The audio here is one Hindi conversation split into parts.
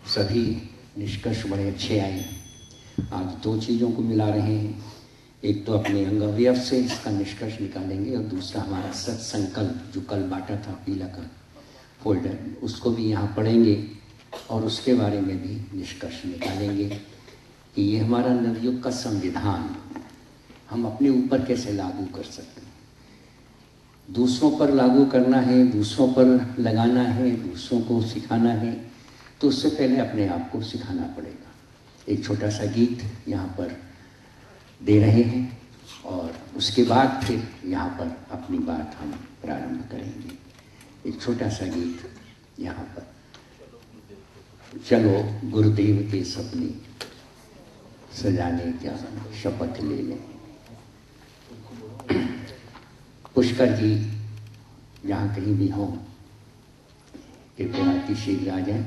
सभी निष्कर्ष बड़े अच्छे आए। आज दो चीज़ों को मिला रहे हैं, एक तो अपने अंग अवयव से इसका निष्कर्ष निकालेंगे और दूसरा हमारा सत्संकल्प जो कल बांटा था पीला का फोल्डर, उसको भी यहाँ पढ़ेंगे और उसके बारे में भी निष्कर्ष निकालेंगे कि ये हमारा नवयुग का संविधान हम अपने ऊपर कैसे लागू कर सकते हैं। दूसरों पर लागू करना है, दूसरों पर लगाना है, दूसरों को सिखाना है, तो उससे पहले अपने आप को सिखाना पड़ेगा। एक छोटा सा गीत यहाँ पर दे रहे हैं और उसके बाद फिर यहाँ पर अपनी बात हम प्रारंभ करेंगे। एक छोटा सा गीत यहाँ पर, चलो गुरुदेव के सपने सजाने का शपथ ले लें। पुष्कर जी जहाँ कहीं भी हों कृपया अति शीघ्र आ जाएं।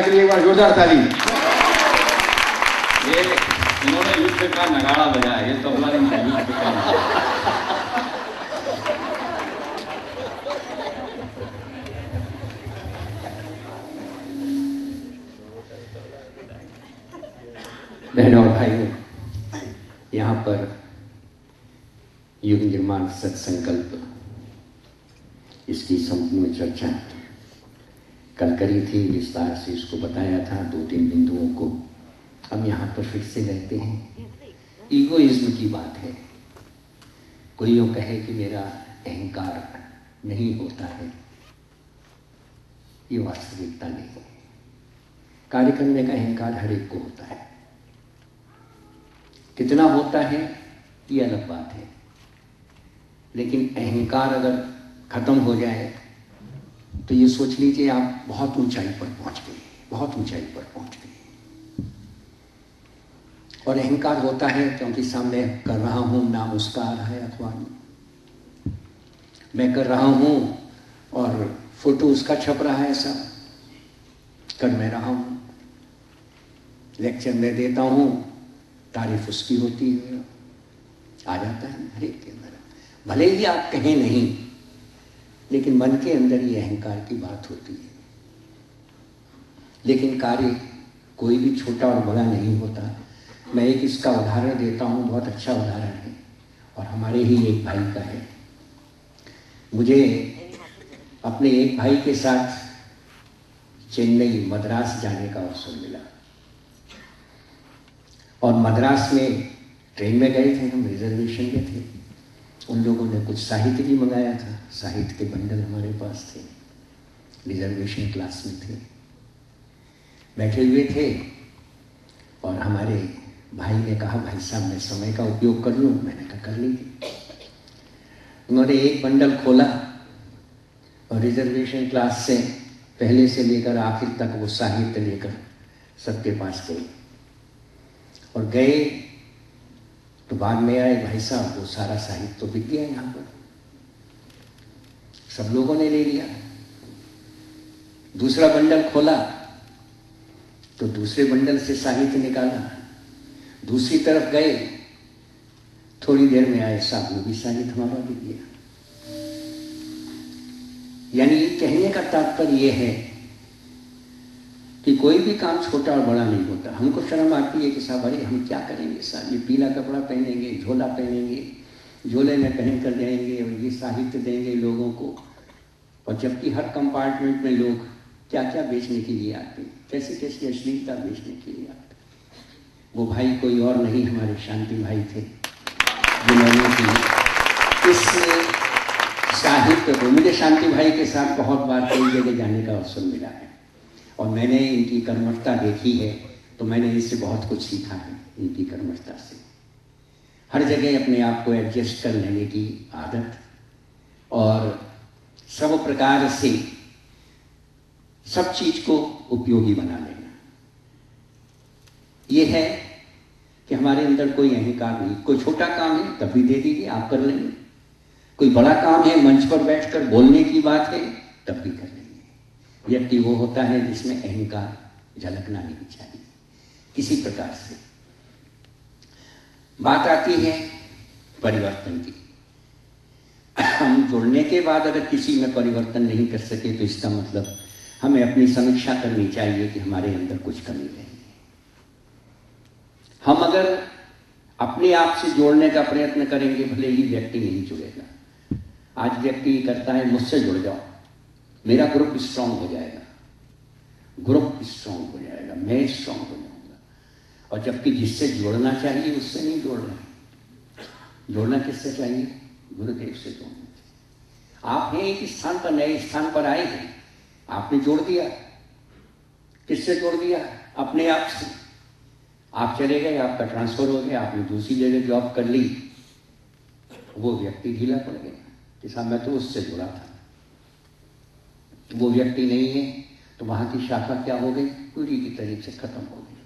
के लिए एक बार जोरदार ताली। ये इन्होंने युद्ध का नगाड़ा बजाया, ये तबला नहीं है, युद्ध का बहनों और भाइयों, यहाँ पर युग निर्माण सत्संकल्प इसकी संपूर्ण चर्चा कल करी थी, विस्तार से इसको बताया था, 2-3 बिंदुओं को हम यहाँ पर फिर से रहते हैं। ईगोइज्म की बात है। कोई यूँ कहे कि मेरा अहंकार नहीं होता है, ये वास्तविकता नहीं है। कार्य करने का अहंकार हर एक को होता है, कितना होता है ये अलग बात है, लेकिन अहंकार अगर खत्म हो जाए तो ये सोच लीजिए आप बहुत ऊंचाई पर पहुंच गए, बहुत ऊंचाई पर पहुंच गए। और अहंकार होता है क्योंकि सामने कर रहा हूं, नाम उसका आ रहा है अखबार में, मैं कर रहा हूं और फोटो उसका छप रहा है, ऐसा कर मैं रहा हूं, लेक्चर मैं देता हूं, तारीफ उसकी होती है, आ जाता है हर एक के अंदर। भले ही आप कहें नहीं, लेकिन मन के अंदर ये अहंकार की बात होती है। लेकिन कार्य कोई भी छोटा और बड़ा नहीं होता। मैं एक इसका उदाहरण देता हूँ, बहुत अच्छा उदाहरण है और हमारे ही एक भाई का है। मुझे अपने एक भाई के साथ चेन्नई, मद्रास जाने का अवसर मिला। और मद्रास में ट्रेन में गए थे, हम रिजर्वेशन में थे। उन लोगों ने कुछ साहित्य भी मंगाया था, साहित्य के बंडल हमारे पास थे, रिजर्वेशन क्लास में थे, बैठे हुए थे। और हमारे भाई ने कहा, भाई साहब मैं समय का उपयोग कर लूँ? मैंने कहा कर लीजिए। उन्होंने एक बंडल खोला और रिजर्वेशन क्लास से पहले से लेकर आखिर तक वो साहित्य लेकर सबके पास गए। और गए तो बाद में आए, भाई साहब वो सारा साहित्य तो बिक गया यहाँ पर, सब लोगों ने ले लिया। दूसरा बंडल खोला तो दूसरे बंडल से साहित्य निकाला। दूसरी तरफ गए, थोड़ी देर में आए, साहब वो भी साहित्य हमारा बिक गया। यानी कहने का तात्पर्य यह है कि कोई भी काम छोटा और बड़ा नहीं होता। हमको शर्म आती है कि साहब अरे हम क्या करेंगे साहब, ये पीला कपड़ा पहनेंगे, झोला पहनेंगे, झोले में पहन कर जाएंगे और ये साहित्य देंगे लोगों को। और जबकि हर कंपार्टमेंट में लोग क्या क्या बेचने के लिए आते हैं, कैसी कैसी अश्लीलता बेचने के लिए आते हैं। वो भाई कोई और नहीं, हमारे शांति भाई थे, जिन्होंने इस साहित्य को, मुझे शांति भाई के साथ बहुत बार कई जगह जाने का अवसर मिला है और मैंने इनकी कर्मठता देखी है, तो मैंने इससे बहुत कुछ सीखा है इनकी कर्मठता से। हर जगह अपने आप को एडजस्ट कर लेने की आदत और सब प्रकार से सब चीज को उपयोगी बना लेना। यह है कि हमारे अंदर कोई अहंकार नहीं। कोई छोटा काम है तब भी दे दीजिए, आप कर लेंगे। कोई बड़ा काम है, मंच पर बैठकर बोलने की बात है, तब भी कर लेंगे। व्यक्ति वो होता है जिसमें अहंकार झलकना नहीं चाहिए किसी प्रकार से। बात आती है परिवर्तन की। हम जुड़ने के बाद अगर किसी में परिवर्तन नहीं कर सके तो इसका मतलब हमें अपनी समीक्षा करनी चाहिए कि हमारे अंदर कुछ कमी रही है। हम अगर अपने आप से जोड़ने का प्रयत्न करेंगे, भले ही व्यक्ति नहीं जुड़ेगा। आज व्यक्ति करता है मुझसे जुड़ जाओ, मेरा ग्रुप स्ट्रांग हो जाएगा, ग्रुप स्ट्रांग हो जाएगा, मैं स्ट्रांग हो जाऊंगा। और जबकि जिससे जोड़ना चाहिए उससे नहीं जोड़ रहे। जोड़ना किससे चाहिए? गुरुदेव से जोड़ना चाहिए। आप हैं एक स्थान पर, नए स्थान पर आए हैं, आपने जोड़ दिया। किससे जोड़ दिया? अपने आप से। आप चले गए, आपका ट्रांसफर हो गया, आपने दूसरी जगह जॉब कर ली, वो व्यक्ति ढीला पड़ गया कि साहब मैं तो उससे जुड़ा था। वो व्यक्ति नहीं है तो वहां की शाखा क्या हो गई? पूरी की तरीके से खत्म हो गई।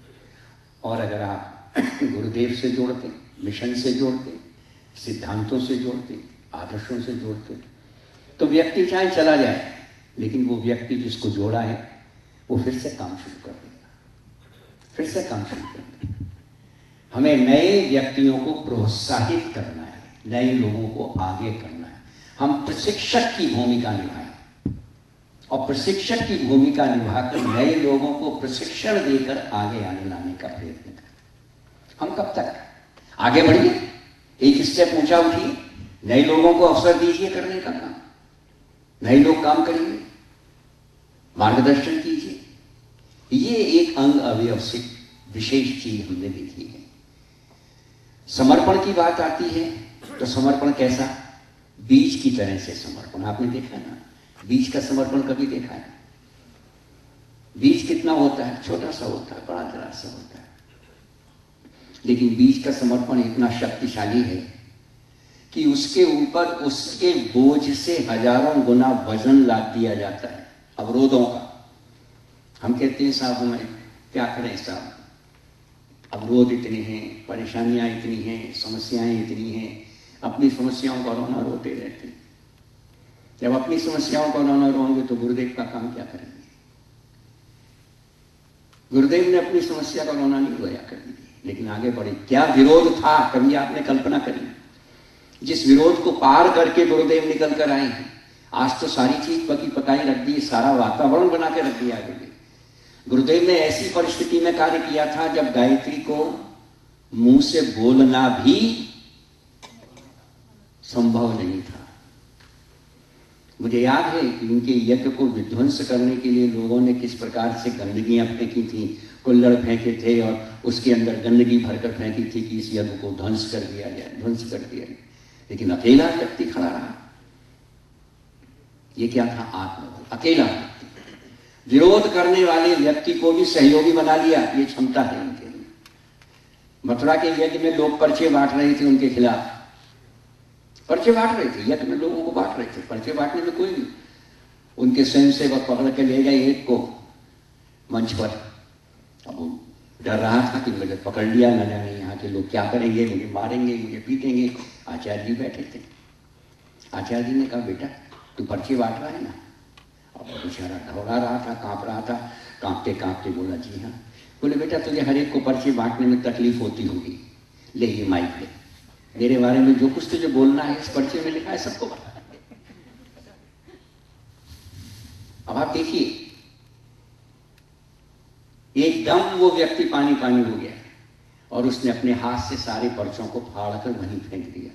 और अगर आप गुरुदेव से जोड़ते, मिशन से जोड़ते, सिद्धांतों से जोड़ते, आदर्शों से जोड़ते, तो व्यक्ति चाहे चला जाए लेकिन वो व्यक्ति जिसको जोड़ा है वो फिर से काम शुरू कर देगा, फिर से काम शुरू कर देगा। हमें नए व्यक्तियों को प्रोत्साहित करना है, नए लोगों को आगे करना है। हम प्रशिक्षक की भूमिका निभाएं और प्रशिक्षक की भूमिका निभाकर नए लोगों को प्रशिक्षण देकर आगे आने लाने का प्रयत्न करें। हम कब तक आगे बढ़िए, एक स्टेप ऊंचा उठिए, नए लोगों को अवसर दीजिए करने का काम, नए लोग काम करेंगे, मार्गदर्शन कीजिए। ये एक अंग अवयव से विशेष चीज हमने देखी है। समर्पण की बात आती है तो समर्पण कैसा? बीज की तरह से समर्पण। आपने देखा ना, बीज का समर्पण कभी देखा है? बीज कितना होता है? छोटा सा होता है, बड़ा जरा सा होता है। लेकिन बीज का समर्पण इतना शक्तिशाली है कि उसके ऊपर उसके बोझ से हजारों गुना वजन लाद दिया जाता है, अवरोधों का। हम कहते हैं साहब हमें क्या करें साहब, अवरोध इतने हैं, परेशानियां इतनी हैं, समस्याएं इतनी हैं, अपनी समस्याओं का रोना रोते रहते हैं। जब अपनी समस्याओं का रोना रोएंगे तो गुरुदेव का काम क्या करेंगे? गुरुदेव ने अपनी समस्या का रोना नहीं रोया कभी, लेकिन आगे बढ़े। क्या विरोध था, कभी आपने कल्पना करी? जिस विरोध को पार करके गुरुदेव निकल कर आए हैं। आज तो सारी चीज पकी पकाई रख दी, सारा वातावरण बना के रख दिया आगे। गुरुदेव ने ऐसी परिस्थिति में कार्य किया था जब गायत्री को मुंह से बोलना भी संभव नहीं था। मुझे याद है कि उनके यज्ञ को विध्वंस करने के लिए लोगों ने किस प्रकार से गंदगियां फेंकी थी, कुल्हड़ फेंके थे और उसके अंदर गंदगी भरकर फेंकी थी कि इस यज्ञ को ध्वंस कर दिया जाए, ध्वंस कर दिया जाए। लेकिन अकेला व्यक्ति खड़ा रहा। ये क्या था? आत्मबल। अकेला व्यक्ति विरोध करने वाले व्यक्ति को भी सहयोगी बना लिया। ये क्षमता है उनके लिए। मथुरा के यज्ञ में लोग पर्चे बांट रहे थे उनके खिलाफ, पर्चे बांट रहे थे, यज्ञ में लोगों को बांट रहे थे। पर्चे बांटने में कोई नहीं, उनके स्वयंसेवक पकड़ के ले गए एक को मंच पर। अब वो डर रहा था कि मुझे पकड़ लिया, न जाने यहाँ के लोग क्या करेंगे, मुझे मारेंगे, मुझे पीटेंगे। आचार्य जी बैठे थे। आचार्य जी ने कहा, बेटा तू पर्चे बांट रहा है ना? अब बेचारा घबरा रहा था, कांप रहा था। कांपते कांपते बोला, जी हाँ। बोले, बेटा तुझे हर एक को पर्चे बांटने में तकलीफ होती होगी, ले ये माइक ले, मेरे बारे में जो कुछ तुझे बोलना है इस पर्चे में लिखा है सबको बता। अब आप देखिए, एकदम वो व्यक्ति पानी पानी हो गया और उसने अपने हाथ से सारे पर्चों को फाड़कर वहीं फेंक दिया।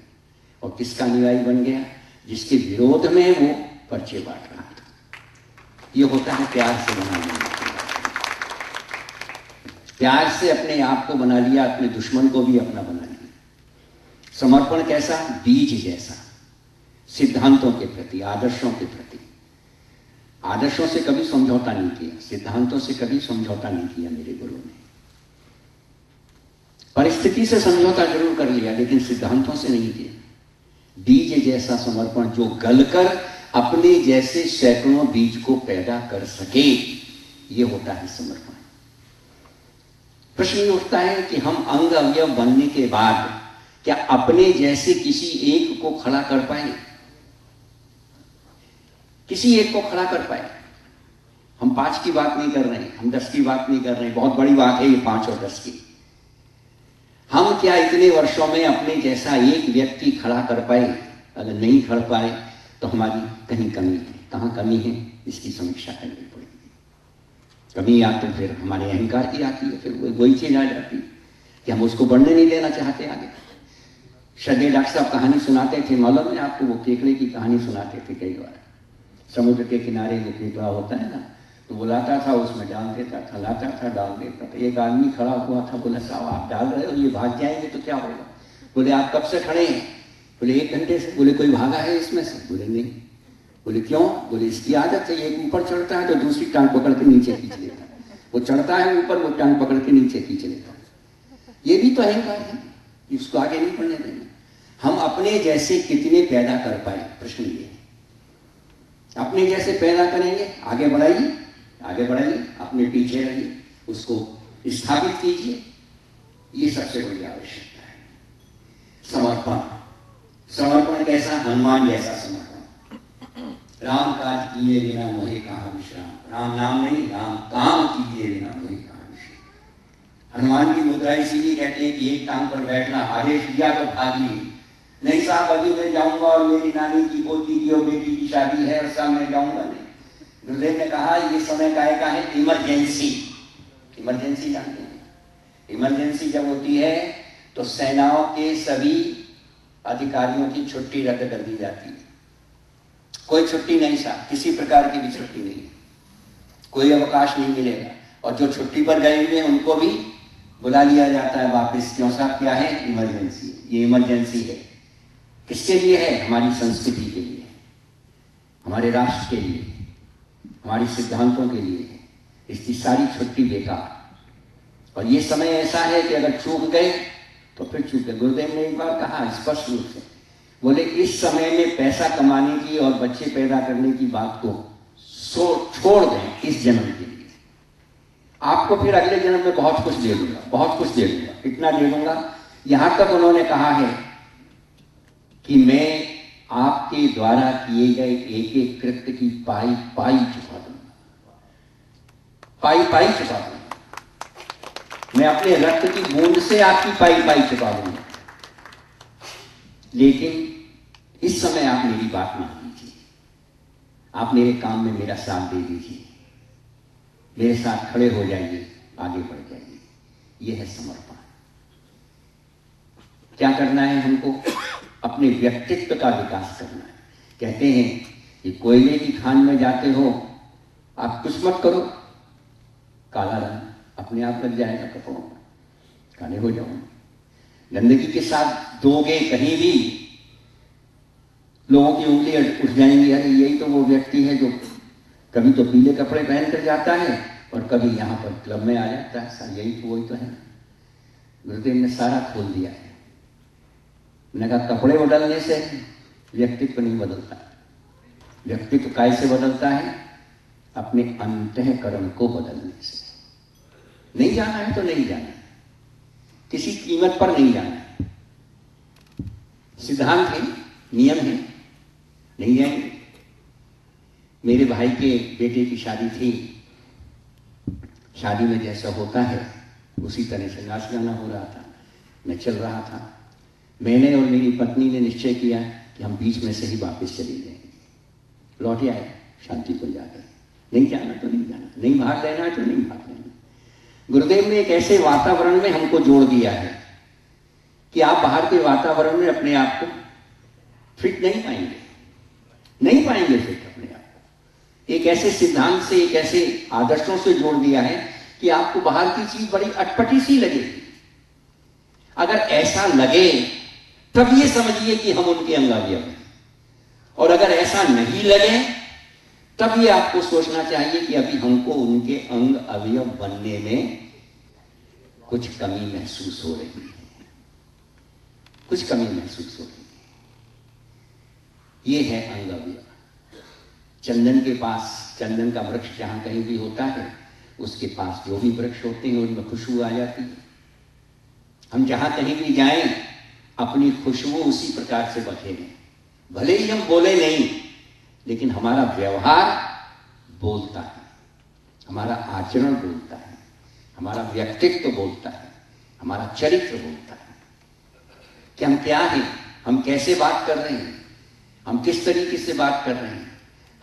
और किसका अनुयायी बन गया? जिसके विरोध में वो पर्चे बांट रहा था। ये होता है प्यार से बना लिया। प्यार से अपने आप को बना लिया, अपने दुश्मन को भी अपना बना लिया। समर्पण कैसा? बीज जैसा, सिद्धांतों के प्रति, आदर्शों के प्रति। आदर्शों से कभी समझौता नहीं किया, सिद्धांतों से कभी समझौता नहीं किया मेरे गुरु ने। परिस्थिति से समझौता जरूर कर लिया, लेकिन सिद्धांतों से नहीं किया। बीज जैसा समर्पण जो गलकर अपने जैसे सैकड़ों बीज को पैदा कर सके, ये होता है समर्पण। प्रश्न ये उठता है कि हम अंग अवयव बनने के बाद क्या अपने जैसे किसी एक को खड़ा कर पाए? किसी एक को खड़ा कर पाए? हम 5 की बात नहीं कर रहे हैं, हम 10 की बात नहीं कर रहे हैं। बहुत बड़ी बात है ये 5 और 10 की। हम क्या इतने वर्षों में अपने जैसा एक व्यक्ति खड़ा कर पाए? अगर नहीं कर पाए तो हमारी कहीं कमी है। कहाँ कमी है, इसकी समीक्षा करनी पड़ेगी। कमी या तो फिर हमारे अहंकार की आती है, फिर वही चीज आ जाती है कि हम उसको बढ़ने नहीं देना चाहते आगे। श्रद्धेय डॉक्टर साहब कहानी सुनाते थे, मालूम है आपको? वो केकड़े की कहानी सुनाते थे कई बार। समुद्र के किनारे वो केकड़ा होता है ना, तो वो लाता था, उसमें डाल देता था, लाता था, डाल देता था। एक आदमी खड़ा हुआ था, बोला, साहब आप डाल रहे हो, ये भाग जाएंगे तो क्या होगा? बोले, आप कब से खड़े हैं? बोले, 1 घंटे से। बोले, कोई भागा है इसमें से? बोले, नहीं। बोले, क्यों? बोले, इसकी आदत है, एक ऊपर चढ़ता है तो दूसरी टांग पकड़ के नीचे खींच लेता है। वो चढ़ता है ऊपर, वो टांग पकड़ के नीचे खींच लेता है। ये भी तो अहंकार है, इसको आगे नहीं बढ़ने देना। हम अपने जैसे कितने पैदा कर पाए? प्रश्न ये है। अपने जैसे पैदा करेंगे, आगे बढ़ाइए, आगे बढ़ाइए, अपने पीछे रहिए, उसको स्थापित कीजिए। ये सबसे बड़ी आवश्यकता है। समर्पण। समर्पण कैसा? हनुमान जैसा समर्पण। राम काज किए बिना मोहे कहाँ विश्राम। राम नाम नहीं, राम काम किए बिना मोहे कहाँ विश्राम। हनुमान की मुद्रा इसीलिए कहते हैं कि एक टांग पर बैठना, आदेश दिया तो भाग लिए। नहीं साहब, अभी मैं जाऊंगा और मेरी नानी की, पोती की और बेटी की शादी है और साहब मैं जाऊंगा नहीं। गुरुदेव ने कहा ये समय काय का है? इमरजेंसी। इमरजेंसी जानते हैं? इमरजेंसी जब होती है तो सेनाओं के सभी अधिकारियों की छुट्टी रद्द कर दी जाती है। कोई छुट्टी नहीं साहब, किसी प्रकार की भी छुट्टी नहीं, कोई अवकाश नहीं मिलेगा। और जो छुट्टी पर गए हुए उनको भी बुला लिया जाता है वापस। क्यों साहब? क्या है? इमरजेंसी। ये इमरजेंसी है। किसके लिए है? हमारी संस्कृति के लिए, हमारे राष्ट्र के लिए, हमारी सिद्धांतों के लिए है। इसकी सारी छुट्टी बेकार। और ये समय ऐसा है कि अगर चूक गए तो फिर चूक गए। गुरुदेव ने एक बार कहा स्पष्ट रूप से, बोले इस समय में पैसा कमाने की और बच्चे पैदा करने की बात को छोड़ दें इस जन्म के लिए। आपको फिर अगले जन्म में बहुत कुछ दे दूंगा, बहुत कुछ दे दूंगा, इतना दे दूंगा। यहां तक उन्होंने कहा है कि मैं आपके द्वारा किए गए एक एक कृत्य की पाई पाई चुका दूंगा, पाई पाई चुका दूंगा। मैं अपने रक्त की बूंद से आपकी पाई पाई चुका दूंगा। लेकिन इस समय आप मेरी बात मान लीजिए, आप मेरे काम में मेरा साथ दे दीजिए, मेरे साथ खड़े हो जाइए, आगे बढ़ जाइए। यह है समर्पण। क्या करना है हमको? अपने व्यक्तित्व का विकास करना है। कहते हैं कि कोयले की खान में जाते हो, आप कुछ मत करो, काला रंग अपने आप लग जाएगा कपड़ों में, काले हो जाओगे। गंदगी के साथ दोगे कहीं भी, लोगों की उंगली उठ जाएंगी, अरे यही तो वो व्यक्ति है जो कभी तो पीले कपड़े पहन कर जाता है और कभी यहाँ पर क्लब में आ जाता है, यही तो वही तो है। गुरुदेव ने सारा खोल दिया है। मैंने कहा कपड़े बदलने से व्यक्तित्व नहीं बदलता। व्यक्तित्व कैसे बदलता है? अपने अंतःकरण को बदलने से। नहीं जाना है तो नहीं जाना, किसी कीमत पर नहीं जाना, सिद्धांत है, नियम है, नहीं जाएंगे। मेरे भाई के बेटे की शादी थी, शादी में जैसा होता है उसी तरह से नाच गाना हो रहा था, मैं चल रहा था। मैंने और मेरी पत्नी ने निश्चय किया कि हम बीच में से ही वापस चले जाएंगे, लौट आए शांतिपुर जाकर। नहीं जाना तो नहीं जाना, नहीं भाग लेना है तो नहीं भाग लेना। गुरुदेव ने एक ऐसे वातावरण में हमको जोड़ दिया है कि आप बाहर के वातावरण में अपने आप को फिट नहीं पाएंगे, नहीं पाएंगे फिट अपने आप को। एक ऐसे सिद्धांत से, एक ऐसे आदर्शों से जोड़ दिया है कि आपको बाहर की चीज बड़ी अटपटी सी लगेगी। अगर ऐसा लगे तब ये समझिए कि हम उनके अंग अवयव हैं, और अगर ऐसा नहीं लगे तब ये आपको सोचना चाहिए कि अभी हमको उनके अंग अवयव बनने में कुछ कमी महसूस हो रही है, कुछ कमी महसूस हो रही है। ये है अंग अवयव। चंदन के पास, चंदन का वृक्ष जहां कहीं भी होता है, उसके पास जो भी वृक्ष होते हैं उनमें खुशबू आ जाती है। हम जहां कहीं भी जाएं अपनी खुशबू उसी प्रकार से बखेरें। भले ही हम बोले नहीं, लेकिन हमारा व्यवहार बोलता है, हमारा आचरण बोलता है, हमारा व्यक्तित्व बोलता है, हमारा चरित्र बोलता है कि हम क्या हैं, हम कैसे बात कर रहे हैं, हम किस तरीके से बात कर रहे हैं।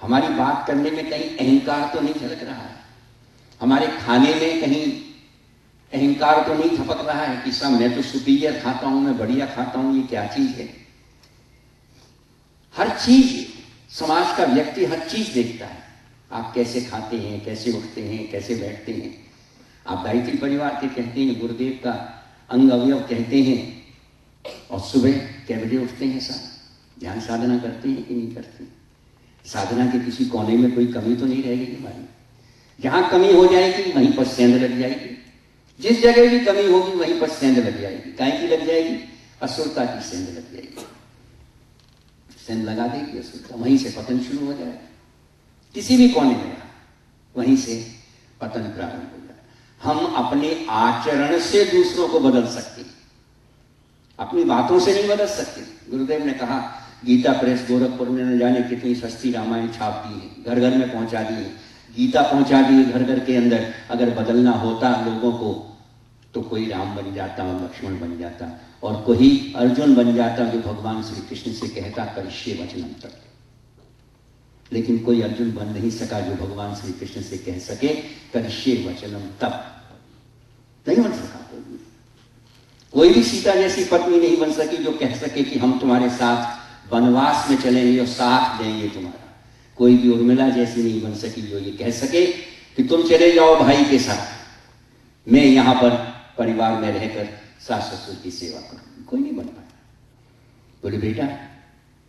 हमारी बात करने में कहीं अहंकार तो नहीं झलक रहा है, हमारे खाने में कहीं अहंकार तो नहीं झपक रहा है कि सब मैं तो सुपीरियर खाता हूं, मैं बढ़िया खाता हूं, ये क्या चीज है। हर चीज, समाज का व्यक्ति हर चीज देखता है। आप कैसे खाते हैं, कैसे उठते हैं, कैसे बैठते हैं। आप गायत्री परिवार के कहते हैं, गुरुदेव का अंग अवयव कहते हैं, और सुबह कै बजे उठते हैं साहब? ध्यान साधना करते हैं कि नहीं करते? साधना के किसी कोने में कोई कमी तो नहीं रहेगी हमारी? जहां कमी हो जाएगी वहीं पर सेंध लग जाएगी, जिस जगह भी कमी होगी वहीं पर सेंध लग जाएगी। काहे की लग जाएगी? असुरता की सेंध लग जाएगी। सेंध लगा देगी असुरता, वहीं से पतन शुरू हो जाएगा। किसी भी कोने में वहीं से पतन प्रारंभ हो जाएगा। हम अपने आचरण से दूसरों को बदल सकते हैं, अपनी बातों से नहीं बदल सकते। गुरुदेव ने कहा, गीता प्रेस गोरखपुर ने न जाने कितनी सस्ती रामायण छाप दी है, घर घर में पहुंचा दी है, गीता पहुंचा दी है घर घर के अंदर। अगर बदलना होता लोगों को तो कोई राम बन जाता और लक्ष्मण बन जाता, और कोई अर्जुन बन जाता जो भगवान श्री कृष्ण से कहता करिष्ये वचनम तब। लेकिन कोई अर्जुन बन नहीं सका जो भगवान श्री कृष्ण से कह सके करिष्ये वचनम तब। नहीं बन सका कोई भी सीता जैसी पत्नी नहीं बन सकी जो कह सके कि हम तुम्हारे साथ वनवास में चलेंगे और साथ देंगे तुम्हारा। कोई भी उर्मिला जैसी नहीं बन सकी जो ये कह सके कि तुम चले जाओ भाई के साथ, मैं यहां पर परिवार में रहकर सास ससुर की सेवा करूं। कोई नहीं बन पाया। बोले बेटा,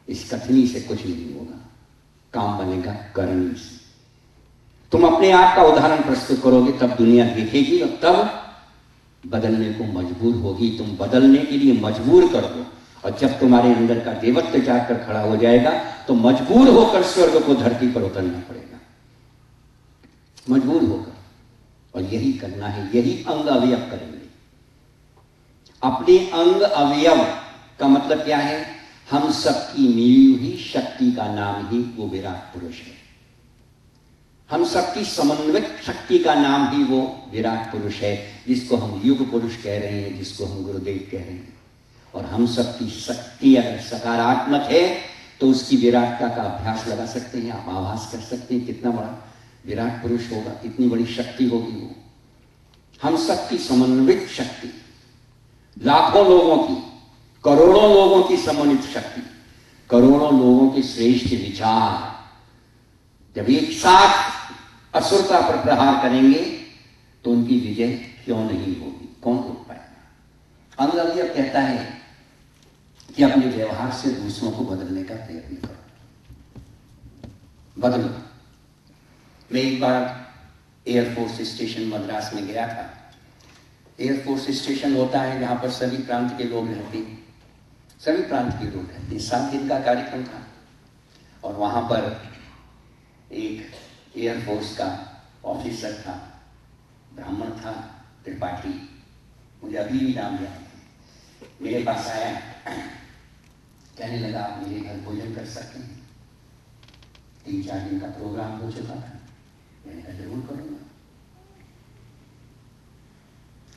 इस कथनी से कुछ नहीं होगा, काम बनेगा करनी से। तुम अपने आप का उदाहरण प्रस्तुत करोगे तब दुनिया देखेगी, और तब बदलने को मजबूर होगी। तुम बदलने के लिए मजबूर कर दो, और जब तुम्हारे अंदर का देवत्व जाकर खड़ा हो जाएगा तो मजबूर होकर स्वर्ग को धरती पर उतरना पड़ेगा, मजबूर होकर। और यही करना है, यही अंग अवयव करेंगे। अपने अंग अवयव का मतलब क्या है? हम सबकी मिली हुई शक्ति का नाम ही वो विराट पुरुष है। हम सबकी समन्वित शक्ति का नाम ही वो विराट पुरुष है, जिसको हम युग पुरुष कह रहे हैं, जिसको हम गुरुदेव कह रहे हैं। और हम सबकी शक्ति अगर सकारात्मक है तो उसकी विराटता का अभ्यास लगा सकते हैं, आप आभास कर सकते हैं कितना बड़ा विराट पुरुष होगा, कितनी बड़ी शक्ति होगी वो। हम सबकी समन्वित शक्ति, लाखों लोगों की, करोड़ों लोगों की समन्वित शक्ति, करोड़ों लोगों के श्रेष्ठ विचार, जब एक साथ असुरता पर प्रहार करेंगे तो उनकी विजय क्यों नहीं होगी, कौन रोक पाएगा। अंगअवयव कहता है कि अपने व्यवहार से दूसरों को बदलने का प्रयत्न करो, बदलो। मैं एक बार एयरफोर्स स्टेशन मद्रास में गया था। एयरफोर्स स्टेशन होता है जहां पर सभी प्रांत के लोग रहते हैं, सभी प्रांत के लोग रहते हैं। 7 दिन का कार्यक्रम था और वहां पर एक एयरफोर्स का ऑफिसर था, ब्राह्मण था, त्रिपाठी, मुझे अभी भी नाम याद है। मेरे पास आया, कहने लगा आप मेरे घर भोजन कर सकते हैं। 3-4 दिन का प्रोग्राम हो चुका था। मैंने कहा जरूर करूंगा।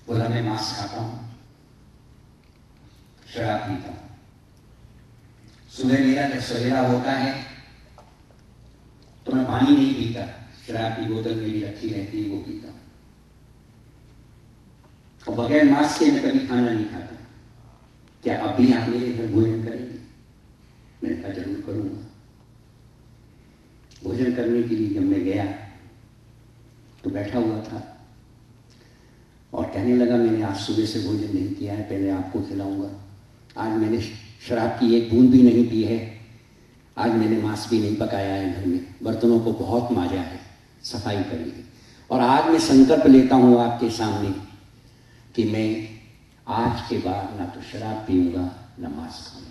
बोला मैं मांस खाता हूं, शराब पीता हूं, सुबह मेरा जब सवेरा होता है तो मैं पानी नहीं पीता, शराब की बोतल मेरी रखी रहती है, वो पीता हूं। और बगैर मांस के मैं कभी खाना नहीं खाता। क्या अब भी आप मेरे घर भोजन करेंगे? मैंने कहा जरूर करूंगा। भोजन करने के लिए जब मैं गया तो बैठा हुआ था और कहने लगा मैंने आज सुबह से भोजन नहीं किया है, पहले आपको खिलाऊंगा। आज मैंने शराब की एक बूंद भी नहीं पी है, आज मैंने मांस भी नहीं पकाया है, घर में बर्तनों को बहुत मांजा है, सफाई करी है। और आज मैं संकल्प लेता हूं आपके सामने कि मैं आज के बाद ना तो शराब पीऊंगा ना मांस खाऊंगा।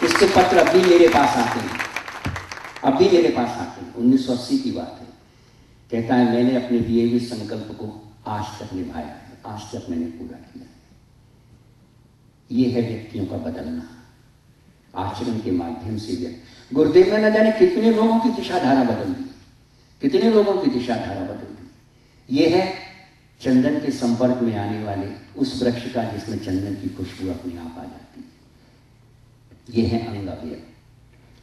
इसके पत्र अब भी मेरे पास आते हैं, अब भी मेरे पास आते हैं। 1980 की बात है। कहता है मैंने अपने दिए हुए संकल्प को आज तक निभाया है, आज तक मैंने पूरा किया। ये है व्यक्तियों का बदलना, आचरण के माध्यम से व्यक्ति। गुरुदेव ने न जाने कितने लोगों की दिशाधारा बदल दी, कितने लोगों की दिशाधारा बदल दी। ये है चंदन के संपर्क में आने वाले उस वृक्ष का जिसमें चंदन की खुशबू अपने आप आ जाती है। ये है अंगअवयव।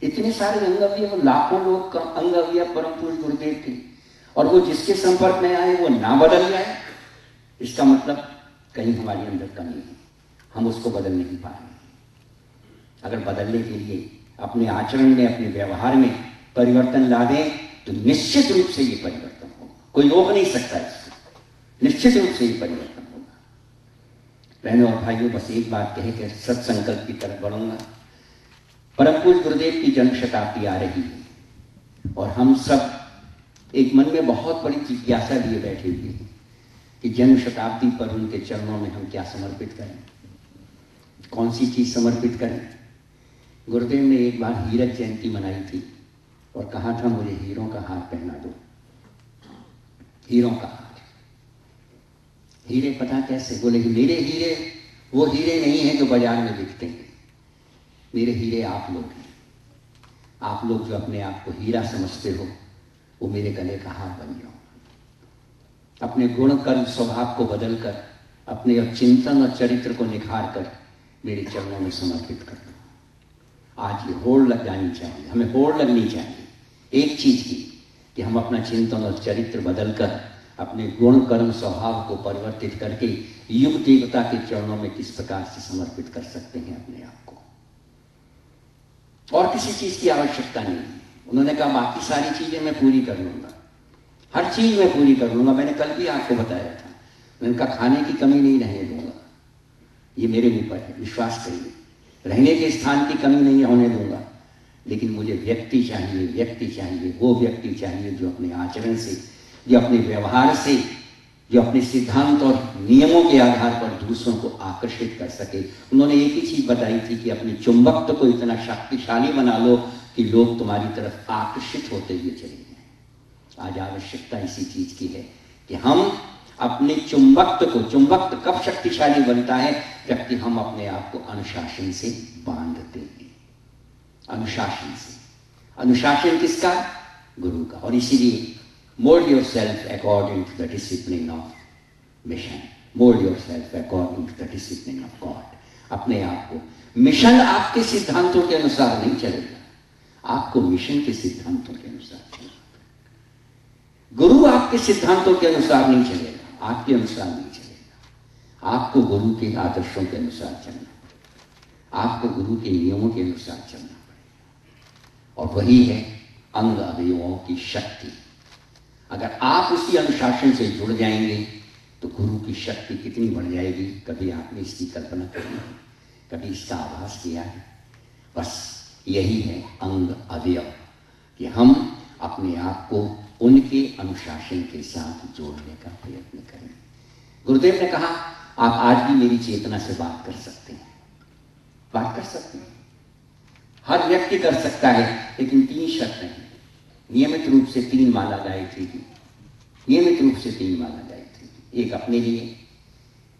इतने सारे अंगअवयव, लाखों लोग का अंगअवयव परम पूज्य गुरुदेव थे और वो जिसके संपर्क में आए वो ना बदल जाए, इसका मतलब कहीं हमारे अंदर कमी है, हम उसको बदल नहीं पा रहे। अगर बदलने के लिए अपने आचरण में, अपने व्यवहार में परिवर्तन ला दें तो निश्चित रूप से ये परिवर्तन होगा, कोई रोक नहीं सकता इसको, निश्चित रूप से ये परिवर्तन होगा। बहनों और भाइयों, बस एक बात कह कर सत्संकल्प की तरफ बढ़ूंगा। परम पूज्य गुरुदेव की जन्म शताब्दी आ रही है और हम सब एक मन में बहुत बड़ी जिज्ञासा लिए बैठे हुए हैं कि जन्म शताब्दी पर उनके चरणों में हम क्या समर्पित करें, कौन सी चीज समर्पित करें। गुरुदेव ने एक बार हीरक जयंती मनाई थी और कहा था मुझे हीरों का हार पहना दो, हीरों का हार। हीरे पता कैसे? बोले कि मेरे हीरे वो हीरे नहीं हैं जो बाजार में बिकते हैं, मेरे हीरे आप लोग हैं। आप लोग जो अपने आप को हीरा समझते हो वो मेरे गले का हार बन जाओ। अपने गुण कर्म स्वभाव को बदलकर, अपने चिंतन और चरित्र को निखार कर मेरे चरणों में समर्पित कर दो। आज ये होड़ लग जानी चाहिए, हमें होड़ लगनी चाहिए एक चीज की कि हम अपना चिंतन और चरित्र बदलकर अपने गुण कर्म स्वभाव को परिवर्तित करके युग देवता के चरणों में किस प्रकार से समर्पित कर सकते हैं अपने आप को। और किसी चीज की आवश्यकता नहीं है। उन्होंने कहा बाकी सारी चीजें मैं पूरी कर लूंगा, हर चीज मैं पूरी कर लूंगा। मैंने कल भी आपको बताया था, मैंने कहा खाने की कमी नहीं रहने दूंगा, ये मेरे ऊपर है, विश्वास करिए। रहने के स्थान की कमी नहीं होने दूंगा, लेकिन मुझे व्यक्ति चाहिए, व्यक्ति चाहिए, वो व्यक्ति चाहिए जो अपने आचरण से, जो अपने व्यवहार से, जो अपने सिद्धांत और नियमों के आधार पर दूसरों को आकर्षित कर सके। उन्होंने एक ही चीज बताई थी कि अपने चुंबकत्व को इतना शक्तिशाली बना लो कि लोग तुम्हारी तरफ आकर्षित होते हुए चले जाएं। आज आवश्यकता इसी चीज की है कि हम अपने चुंबकत्व को, चुंबकत्व कब शक्तिशाली बनता है? जबकि हम अपने आप को अनुशासन से बांधते हैं, अनुशासन से। अनुशासन किसका? गुरु का। और इसीलिए mold yourself according to the discipline of mission, mold yourself according to the discipline of God। अपने आप को, मिशन आपके सिद्धांतों के अनुसार नहीं चलेगा, आपको मिशन के सिद्धांतों के अनुसार चलेगा। गुरु आपके सिद्धांतों के अनुसार नहीं चलेगा, आपके अनुसार नहीं चलेगा। आपको गुरु के आदर्शों के अनुसार चलना पड़ेगा, आपको गुरु के नियमों के अनुसार चलना पड़ेगा। और वही है अंग अवयवों की शक्ति। अगर आप उसी अनुशासन से जुड़ जाएंगे तो गुरु की शक्ति कितनी बढ़ जाएगी, कभी आपने इसकी कल्पना करी है, कभी इसका आभास किया है? बस यही है अंग अवयव, कि हम अपने आप को उनके अनुशासन के साथ जोड़ने का प्रयत्न करें। गुरुदेव ने कहा आप आज भी मेरी चेतना से बात कर सकते हैं, बात कर सकते हैं, हर व्यक्ति कर सकता है, लेकिन 3 शर्तें हैं। नियमित रूप से 3 माला गायत्री की, नियमित रूप से 3 माला गायत्री की, एक अपने लिए,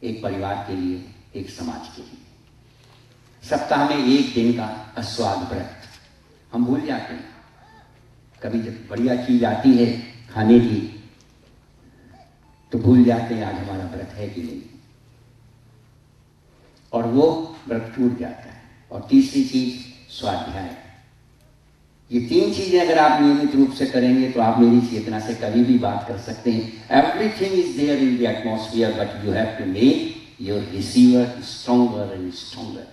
एक परिवार के लिए, एक समाज के लिए। सप्ताह में 1 दिन का अस्वाद व्रत। हम भूल जाते हैं, कभी जब बढ़िया चीज आती है खाने की तो भूल जाते हैं आज हमारा व्रत है कि नहीं, और वो व्रत टूट जाता है। और तीसरी चीज स्वाध्याय। ये 3 चीजें अगर आप नियमित रूप से करेंगे तो आप मेरी चेतना से कभी भी बात कर सकते हैं। Everything is there in the atmosphere, but you have to make your receiver stronger and stronger.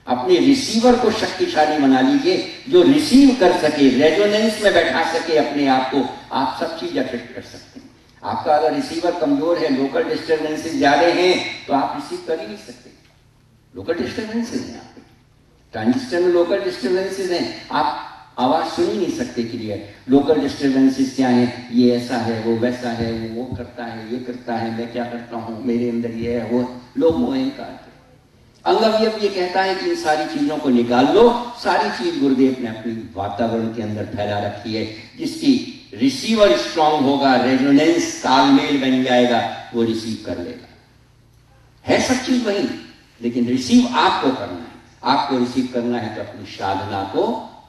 अपने रिसीवर को शक्तिशाली बना लीजिए, जो रिसीव कर सके, रेजोनेंस में बैठा सके अपने आप को। आप सब चीज अफेक्ट कर सकते हैं। आपका अगर रिसीवर कमजोर है, लोकल डिस्टर्बेंसेस ज्यादा हैं, तो आप रिसीव कर ही नहीं सकते। लोकल डिस्टर्बेंसेस हैं, आपके ट्रांजिस्टर में लोकल डिस्टर्बेंसेस हैं, आप आवाज सुन ही नहीं सकते क्लियर। लोकल डिस्टर्बेंसेस क्या है, ये ऐसा है, वो वैसा है, वो करता है, ये करता है, मैं क्या करता हूं, मेरे अंदर ये है, वो लोग मोह का। अंग अवयव ये कहता है कि इन सारी चीजों को निकाल लो। सारी चीज गुरुदेव ने अपनी वातावरण के अंदर फैला रखी है। जिसकी रिसीवर स्ट्रांग होगा, रेजोनेंस तालमेल बन जाएगा, वो रिसीव कर लेगा। है सब चीज वही, लेकिन रिसीव आपको करना है। आपको रिसीव करना है तो अपनी साधना को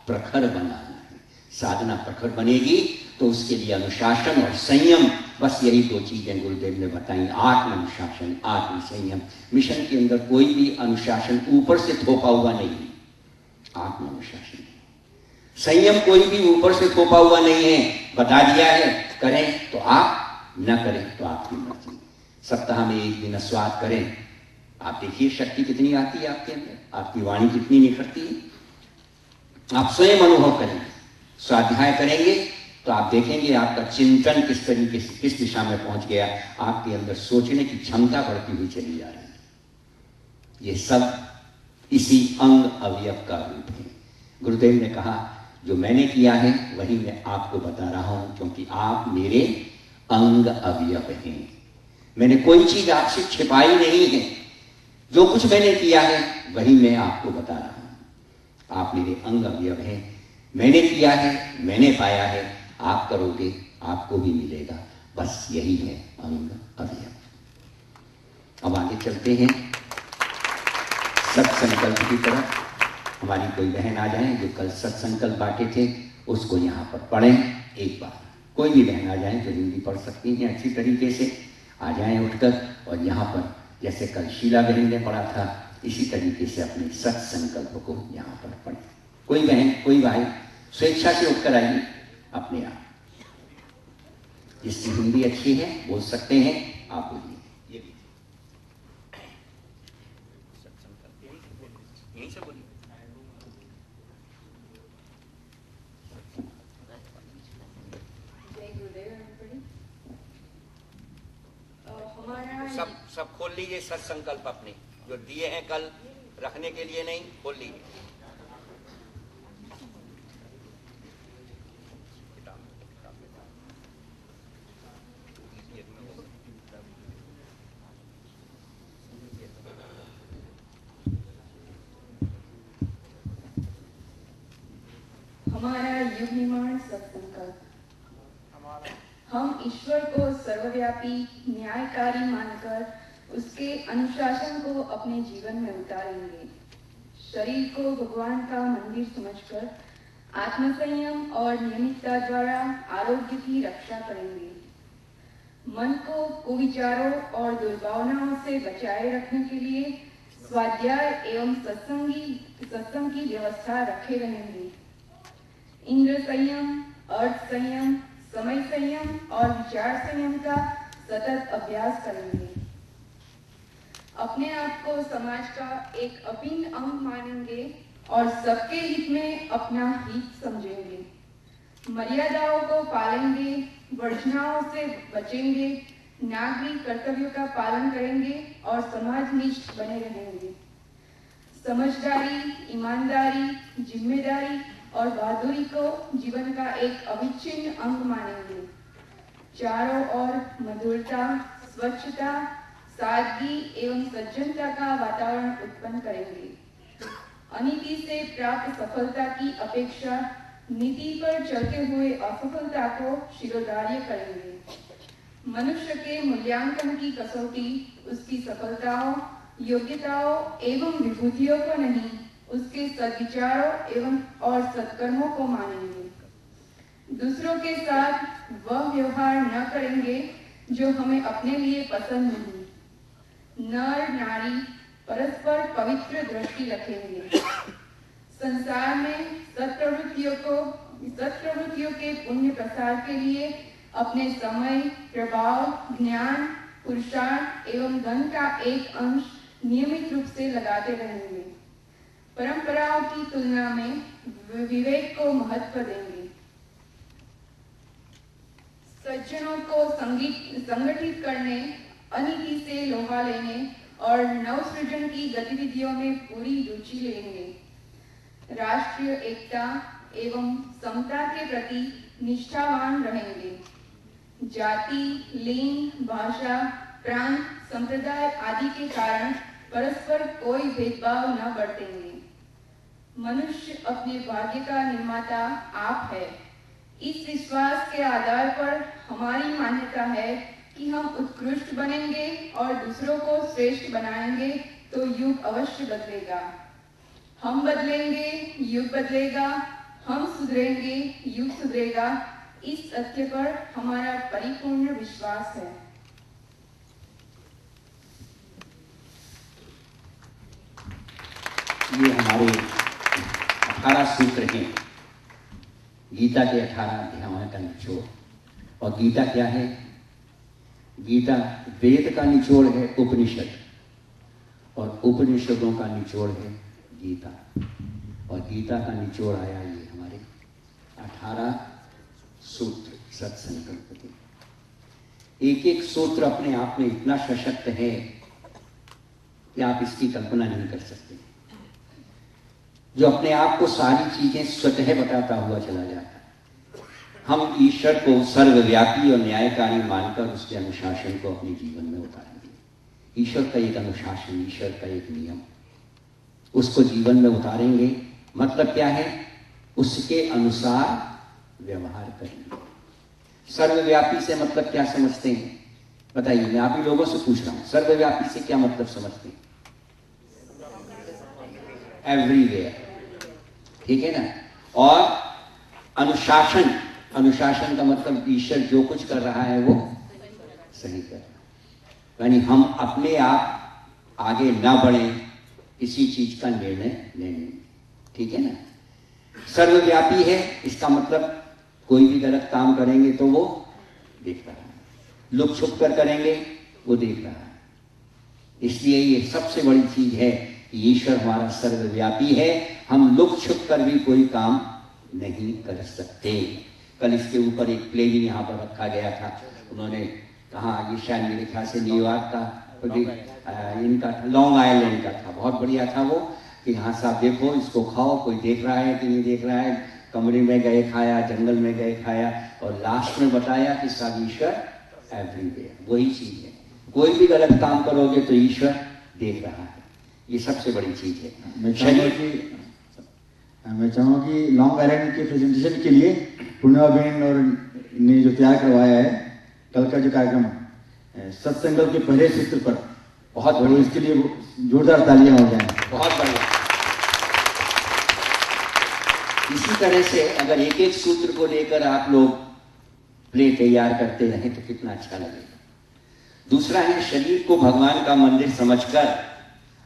प्रखर बनाना है। साधना प्रखर बनेगी तो उसके लिए अनुशासन और संयम, बस यही 2 चीजें गुरुदेव ने बताई। आत्म अनुशासन, आत्म संयम। मिशन के अंदर कोई भी अनुशासन ऊपर से थोपा हुआ नहीं है, आत्म अनुशासन। संयम कोई भी ऊपर से थोपा हुआ नहीं है, बता दिया है करें तो आप, न करें तो आपकी मर्जी। सप्ताह में 1 दिन अस्वाद करें, आप देखिए शक्ति कितनी आती है आपके अंदर, आपकी वाणी कितनी निखरती है। आप स्वयं अनुभव करेंगे, स्वाध्याय करेंगे तो आप देखेंगे आपका चिंतन किस तरीके से, किस दिशा में पहुंच गया। आपके अंदर सोचने की क्षमता बढ़ती हुई चली जा रही है। ये सब इसी अंग अवयव का रूप है। गुरुदेव ने कहा जो मैंने किया है वही मैं आपको बता रहा हूं, क्योंकि आप मेरे अंग अवयव हैं। मैंने कोई चीज आपसे छिपाई नहीं है। जो कुछ मैंने किया है वही मैं आपको बता रहा हूं। आप मेरे अंग अवयव हैं। मैंने किया है, मैंने पाया है, आप करोगे आपको भी मिलेगा। बस यही है अंग अवयव। अब आगे चलते हैं सत्संकल्प की तरफ। हमारी कोई बहन आ जाए जो कल सत्संकल्प बांटे थे, उसको यहाँ पर पढ़ें एक बार। कोई भी बहन आ जाए जो हिंदी पढ़ सकती हैं अच्छी तरीके से, आ जाएं उठकर, और यहाँ पर जैसे कल शीला बहन ने पढ़ा था इसी तरीके से अपने सत्संकल्प को यहाँ पर पढ़ें। कोई बहन, कोई भाई स्वेच्छा से उठकर आइए अपने आप। जिसकी हिंदी अच्छी है बोल सकते हैं, आप बोलिए। ये भी यहीं से बोलिए। सब खोल लीजिए सत्संकल्प अपने, जो दिए हैं कल रखने के लिए, नहीं खोल लीजिए। हमारा युग निर्माण सत्संकल्प। हम ईश्वर को सर्वव्यापी न्यायकारी मानकर उसके अनुशासन को अपने जीवन में उतारेंगे। शरीर को भगवान का मंदिर समझकर आत्मसंयम और नियमितता द्वारा आरोग्य की रक्षा करेंगे। मन को कुविचारों और दुर्भावनाओं से बचाए रखने के लिए स्वाध्याय एवं सत्संग की व्यवस्था रखे रहेंगे। इंद्र संयम, अर्थ संयम, समय संयम और विचार संयम का सतत अभ्यास करेंगे। अपने आप को समाज का एक अभिन्न अंग मानेंगे और सबके हित में अपना हित समझेंगे। मर्यादाओं को पालेंगे, वर्जनाओं से बचेंगे, नागरिक कर्तव्यों का पालन करेंगे और समाजनिष्ठ बने रहेंगे। समझदारी, ईमानदारी, जिम्मेदारी और बहादुरी को जीवन का एक अविच्छिन्न अंग मानेंगे। चारों ओर मधुरता, स्वच्छता, सादगी एवं सज्जनता का वातावरण उत्पन्न करेंगे। अनीति से प्राप्त सफलता की अपेक्षा नीति पर चलते हुए असफलता को शिरोधार्य करेंगे। मनुष्य के मूल्यांकन की कसौटी उसकी सफलताओं, योग्यताओं एवं विभूतियों को नहीं, उसके सद्विचारों एवं और सत्कर्मों को मानेंगे। दूसरों के साथ वह व्यवहार न करेंगे जो हमें अपने लिए पसंद नहीं। नर नारी परस्पर पवित्र दृष्टि रखेंगे। संसार में सत्प्रवृत्तियों के पुण्य प्रसार के लिए अपने समय, प्रभाव, ज्ञान, पुरुषार्थ एवं धन का एक अंश नियमित रूप से लगाते रहेंगे। परंपराओं की तुलना में विवेक को महत्व देंगे। सज्जनों को संगठित करने, अनीति से लोहा लेने और नवसृजन की गतिविधियों में पूरी रुचि लेंगे। राष्ट्रीय एकता एवं समता के प्रति निष्ठावान रहेंगे। जाति, लिंग, भाषा, प्रांत, संप्रदाय आदि के कारण परस्पर कोई भेदभाव न बरतेंगे। मनुष्य अपने भाग्य का निर्माता आप है। इस विश्वास के आधार पर हमारी मान्यता है कि हम उत्कृष्ट बनेंगे और दूसरों को श्रेष्ठ बनाएंगे तो युग अवश्य बदलेगा। हम बदलेंगे, युग बदलेगा। हम सुधरेंगे, युग सुधरेगा। इस सत्य पर हमारा परिपूर्ण विश्वास है। ये हमारे 18 सूत्र हैं, गीता के 18 अध्यायों का निचोड़। और गीता क्या है? गीता वेद का निचोड़ है, उपनिषद, और उपनिषदों का निचोड़ है गीता। और गीता का निचोड़ आया ये हमारे 18 सूत्र सत्संकल्प के। एक एक सूत्र अपने आप में इतना सशक्त है कि आप इसकी कल्पना नहीं कर सकते, जो अपने आप को सारी चीजें स्वतः बताता हुआ चला जाता है। हम ईश्वर को सर्वव्यापी और न्यायकारी मानकर उसके अनुशासन को अपने जीवन में उतारेंगे। ईश्वर का एक अनुशासन, ईश्वर का एक नियम, उसको जीवन में उतारेंगे। मतलब क्या है? उसके अनुसार व्यवहार करेंगे। सर्वव्यापी से मतलब क्या समझते हैं? बताइए, मैं आप ही लोगों से पूछ रहा हूं, सर्वव्यापी से क्या मतलब समझते हैं? एवरीवेयर, ठीक है ना? और अनुशासन, अनुशासन का मतलब ईश्वर जो कुछ कर रहा है वो सही कर रहा है। यानी हम अपने आप आगे ना बढ़े किसी चीज का निर्णय लेने, ठीक है ना? सर्वव्यापी है, इसका मतलब कोई भी गलत काम करेंगे तो वो देख रहा है, लुक छुप कर करेंगे वो देख रहा है। इसलिए ये सबसे बड़ी चीज है कि ईश्वर हमारा सर्वव्यापी है। हम लुक छुप कर भी कोई काम नहीं कर सकते। कल इसके ऊपर एक प्ले भी यहाँ पर रखा गया था। उन्होंने कहा, ये शायद मेरे ख्याल से न्यूयॉर्क का इनका लॉन्ग आइलैंड का था, बहुत बढ़िया था वो, कि यहाँ से आप देखो, इसको खाओ, कोई देख रहा है कि नहीं देख रहा है, कमरे में गए खाया, जंगल में गए खाया, और लास्ट में बताया कि सब ईश्वर एवरीवेयर। वही चीज है, कोई भी गलत काम करोगे तो ईश्वर देख रहा है। ये सबसे बड़ी चीज है। मैं चाहूँगा कि लॉन्ग आइलैंड के प्रेजेंटेशन के लिए पूर्णिमा बहन और ने जो तैयार करवाया है कल का जो कार्यक्रम सत्संगल्प के पहले सूत्र पर, बहुत बढ़िया, इसके लिए जोरदार तालियां हो जाए। बहुत बढ़िया। इसी तरह से अगर एक एक सूत्र को लेकर आप लोग प्ले तैयार करते रहें तो कितना अच्छा लगेगा। दूसरा है, शरीर को भगवान का मंदिर समझकर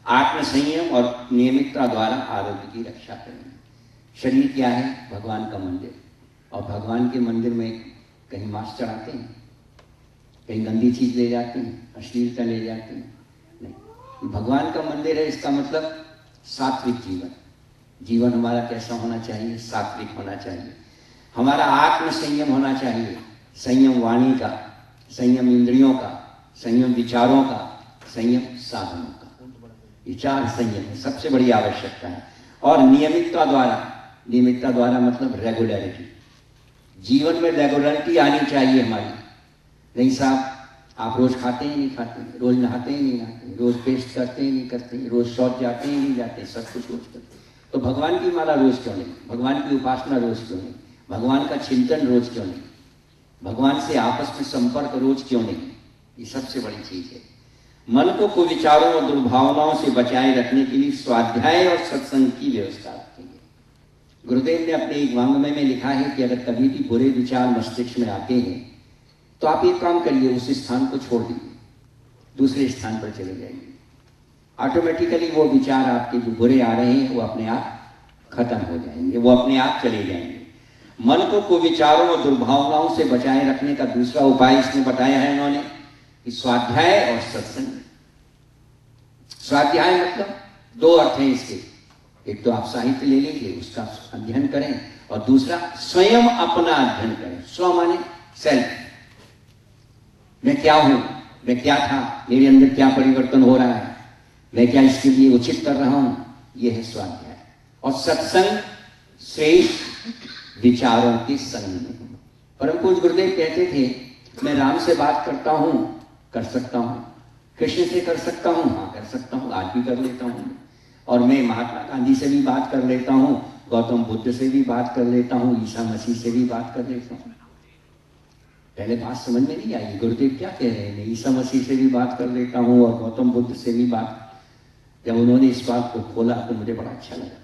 आत्म संयम और नियमितता द्वारा आरोग्य की रक्षा करें। शरीर क्या है? भगवान का मंदिर। और भगवान के मंदिर में कहीं मांस चढ़ाते हैं, कहीं गंदी चीज ले जाते हैं, अश्लीलता ले जाते हैं? नहीं। भगवान का मंदिर है, इसका मतलब सात्विक जीवन। जीवन हमारा कैसा होना चाहिए? सात्विक होना चाहिए। हमारा आत्म संयम होना चाहिए, संयम वाणी का, संयम इंद्रियों का, संयम विचारों का, संयम साधनों का। ये 4 संयम है, सबसे बड़ी आवश्यकता है। और नियमितता द्वारा मतलब रेगुलरिटी, जीवन में रेगुलरिटी आनी चाहिए हमारी। नहीं साहब, आप रोज खाते ही नहीं खाते, रोज नहाते ही नहीं नहाते, रोज पेस्ट करते ही नहीं करते, रोज शौच जाते ही नहीं जाते, सब कुछ रोज करते, तो भगवान की माला रोज क्यों नहीं, भगवान की उपासना रोज क्यों नहीं, भगवान का चिंतन रोज क्यों नहीं, भगवान से आपस में संपर्क रोज क्यों नहीं? ये सबसे बड़ी चीज है। मन को कुविचारों और दुर्भावनाओं से बचाए रखने के लिए स्वाध्याय और सत्संग की व्यवस्था रखी है। गुरुदेव ने अपने एक वांग्मय में लिखा है कि अगर कभी भी बुरे विचार मस्तिष्क में आते हैं तो आप एक काम करिए, उस स्थान को छोड़ दीजिए, दूसरे स्थान पर चले जाइए। ऑटोमेटिकली वो विचार आपके जो बुरे आ रहे हैं वो अपने आप खत्म हो जाएंगे, वो अपने आप चले जाएंगे। मन को कुविचारों और दुर्भावनाओं से बचाए रखने का दूसरा उपाय इसमें बताया है इन्होंने कि स्वाध्याय और सत्संग। स्वाध्याय मतलब 2 अर्थ हैं इसके, एक तो आप साहित्य ले लीजिए, उसका अध्ययन करें, और दूसरा स्वयं अपना अध्ययन करें। स्व माने सेल्फ, मैं क्या हूं, मैं क्या था, मेरे अंदर क्या परिवर्तन हो रहा है, मैं क्या इसके लिए उचित कर रहा हूं, यह है स्वाध्याय। और सत्संग श्रेष्ठ विचारों के संग में। परम पूज्य गुरुदेव कहते थे मैं राम से बात करता हूं, कर सकता हूं, कृष्ण से कर सकता हूं, हाँ कर सकता हूं, आज भी कर लेता हूं, और मैं महात्मा गांधी से भी बात कर लेता हूं, गौतम बुद्ध से भी बात कर लेता हूं, ईसा मसीह से भी बात कर लेता हूं। पहले बात समझ में नहीं आई, गुरुदेव क्या कह रहे हैं, मैं ईसा मसीह से भी बात कर लेता हूं और गौतम बुद्ध से भी बात। जब उन्होंने इस बात को खोला तो मुझे बड़ा अच्छा लगा।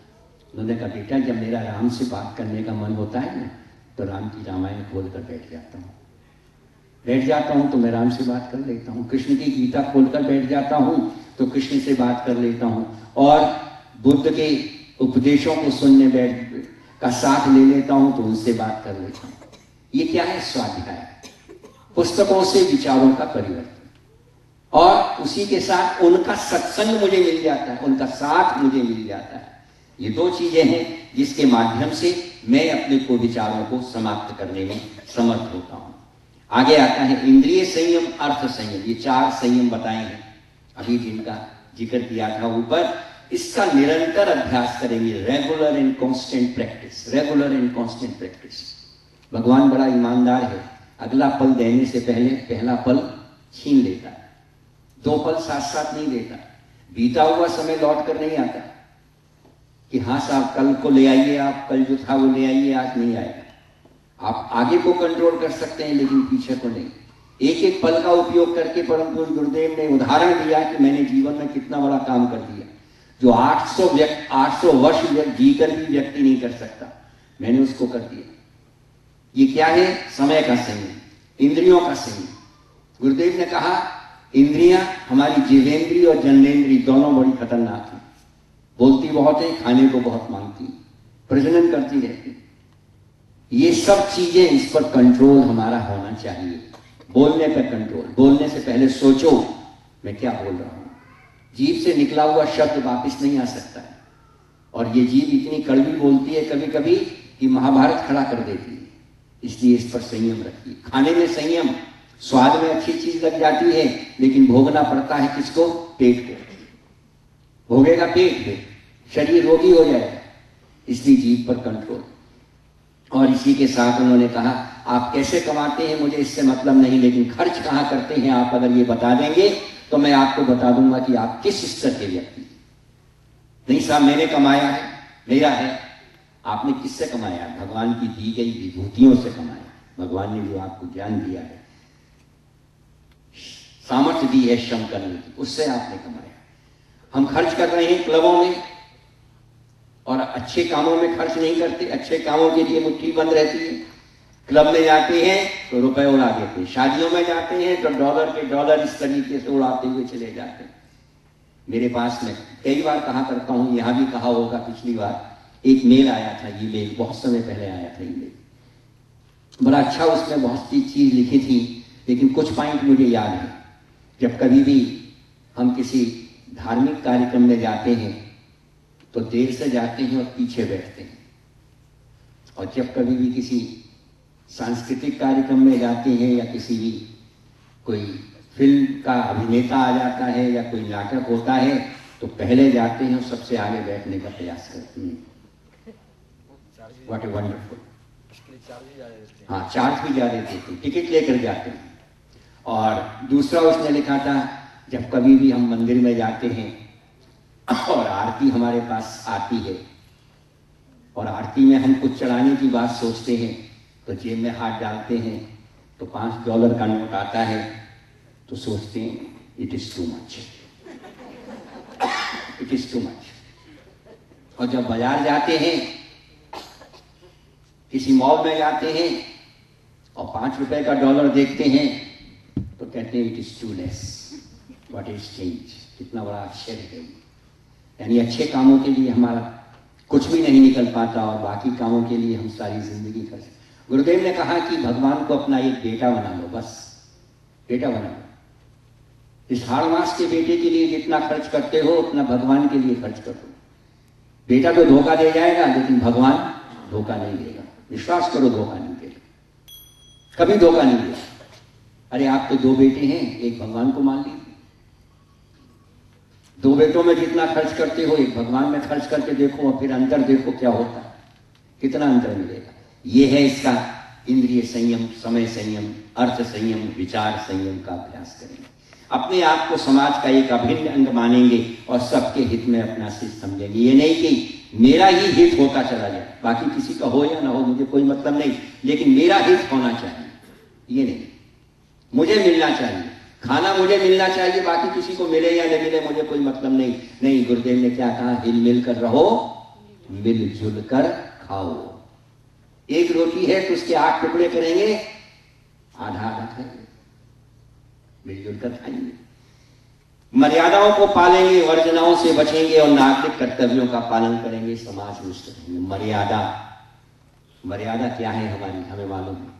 उन्होंने कहा बेटा, जब मेरा राम से बात करने का मन होता है ना, तो राम की रामायण खोल कर बैठ जाता हूं तो मैं राम से बात कर लेता हूं, कृष्ण की गीता खोलकर बैठ जाता हूं तो कृष्ण से बात कर लेता हूं, और बुद्ध के उपदेशों को सुनने बैठ का साथ ले लेता हूं तो उनसे बात कर लेता हूं। ये क्या है? स्वाध्याय, पुस्तकों से विचारों का परिवर्तन, और उसी के साथ उनका सत्संग मुझे मिल जाता है, उनका साथ मुझे मिल जाता है। ये 2 चीजें हैं जिसके माध्यम से मैं अपने को विचारों को समाप्त करने में समर्थ होता हूं। आगे आता है इंद्रिय संयम, अर्थ संयम। ये 4 संयम बताए हैं अभी जिनका जिक्र किया था ऊपर। इसका निरंतर अभ्यास करेंगे, regular and constant practice, regular and constant practice. भगवान बड़ा ईमानदार है, अगला पल देने से पहले पहला पल छीन लेता है, 2 पल साथ साथ नहीं देता। बीता हुआ समय लौट कर नहीं आता कि हाँ साहब कल को ले आइए, आप कल जो था वो ले आइए, आज नहीं आएगा। आप आगे को कंट्रोल कर सकते हैं लेकिन पीछे को नहीं। एक एक पल का उपयोग करके परम पूज्य गुरुदेव ने उदाहरण दिया कि मैंने जीवन में कितना बड़ा काम कर दिया, जो 800 वर्ष जीकर भी व्यक्ति नहीं कर सकता, मैंने उसको कर दिया। ये क्या है? समय का संयम, इंद्रियों का संयम। गुरुदेव ने कहा इंद्रियां हमारी जीवेंद्री और जन्नेंद्री दोनों बड़ी खतरनाक हैं, बोलती बहुत है, खाने को बहुत मांगती, प्रजनन करती रहती। ये सब चीजें, इस पर कंट्रोल हमारा होना चाहिए। बोलने पर कंट्रोल, बोलने से पहले सोचो मैं क्या बोल रहा हूं। जीभ से निकला हुआ शब्द वापस नहीं आ सकता है, और ये जीभ इतनी कड़वी बोलती है कभी कभी कि महाभारत खड़ा कर देती है। इसलिए इस पर संयम रखिए। खाने में संयम, स्वाद में अच्छी चीज लग जाती है लेकिन भोगना पड़ता है किसको? पेट को। भोगेगा पेट पे, शरीर रोगी हो जाएगा। इसलिए जीभ पर कंट्रोल। और इसी के साथ उन्होंने कहा आप कैसे कमाते हैं मुझे इससे मतलब नहीं, लेकिन खर्च कहाँ करते हैं आप अगर ये बता देंगे तो मैं आपको बता दूंगा कि आप किस स्तर के व्यक्ति। नहीं साहब मैंने कमाया है, मेरा है। आपने किससे कमाया? भगवान की दी गई विभूतियों से कमाया। भगवान ने जो आपको ज्ञान दिया है, सामर्थ्य दी है श्रम करने की, उससे आपने कमाया। हम खर्च कर रहे हैं क्लबों में, और अच्छे कामों में खर्च नहीं करते। अच्छे कामों के लिए मुट्ठी बंद रहती है। क्लब में जाते हैं तो रुपए उड़ा देते हैं, शादियों में जाते हैं तो डॉलर के डॉलर इस तरीके से उड़ाते हुए चले जाते हैं। मेरे पास में कई बार कहा करता हूं, यहां भी कहा होगा, पिछली बार एक मेल आया था, ईमेल बहुत समय पहले आया था ईमेल, बड़ा अच्छा, उसमें बहुत सी चीज लिखी थी, लेकिन कुछ पॉइंट मुझे याद है। जब कभी भी हम किसी धार्मिक कार्यक्रम में जाते हैं तो देर से जाते हैं और पीछे बैठते हैं, और जब कभी भी किसी सांस्कृतिक कार्यक्रम में जाते हैं या किसी भी कोई फिल्म का अभिनेता आ जाता है या कोई नाटक होता है तो पहले जाते हैं और सबसे आगे बैठने का प्रयास करते हैं। What a wonderful. हाँ, चार्ज भी ज्यादा देते हैं, टिकट लेकर जाते हैं। और दूसरा उसने लिखा था, जब कभी भी हम मंदिर में जाते हैं और आरती हमारे पास आती है और आरती में हम कुछ चढ़ाने की बात सोचते हैं तो जेब में हाथ डालते हैं तो $5 का नोट आता है तो सोचते हैं it is too much, it is too much. और जब बाजार जाते हैं, किसी मॉल में जाते हैं और $5 का डॉलर देखते हैं तो कहते हैं it is too less, what is change. कितना बड़ा आश्चर्य है। यानी अच्छे कामों के लिए हमारा कुछ भी नहीं निकल पाता और बाकी कामों के लिए हम सारी जिंदगी खर्च। गुरुदेव ने कहा कि भगवान को अपना एक बेटा बना लो, बस बेटा बना लो। इस हाड़ मास के बेटे के लिए जितना खर्च करते हो उतना भगवान के लिए खर्च करो। बेटा तो धोखा दे जाएगा लेकिन भगवान धोखा नहीं देगा। विश्वास करो, धोखा नहीं देगा, कभी धोखा नहीं देगा। अरे आप तो 2 बेटे हैं, एक भगवान को मान लीजिए। 2 बेटों में जितना खर्च करते हो एक भगवान में खर्च करके देखो और फिर अंतर देखो क्या होता है, कितना अंतर मिलेगा। ये है इसका इंद्रिय संयम, समय संयम, अर्थ संयम, विचार संयम का अभ्यास करेंगे। अपने आप को समाज का एक अभिन्न अंग मानेंगे और सबके हित में अपना सिर समझेंगे। ये नहीं कि मेरा ही हित होता चला जाए, बाकी किसी का हो या ना हो मुझे कोई मतलब नहीं, लेकिन मेरा हित होना चाहिए। ये नहीं, मुझे मिलना चाहिए, खाना मुझे मिलना चाहिए, बाकी किसी को मिले या न मिले मुझे कोई मतलब नहीं। नहीं, गुरुदेव ने क्या कहा, हिल मिल कर रहो, मिलजुल कर खाओ। एक रोटी है तो उसके 8 टुकड़े करेंगे, आधा आधा खाएंगे, मिलजुल कर खाएंगे। मर्यादाओं को पालेंगे, वर्जनाओं से बचेंगे और नागरिक कर्तव्यों का पालन करेंगे, समाज में रहेंगे। मर्यादा क्या है हमारी, हमें मालूम है।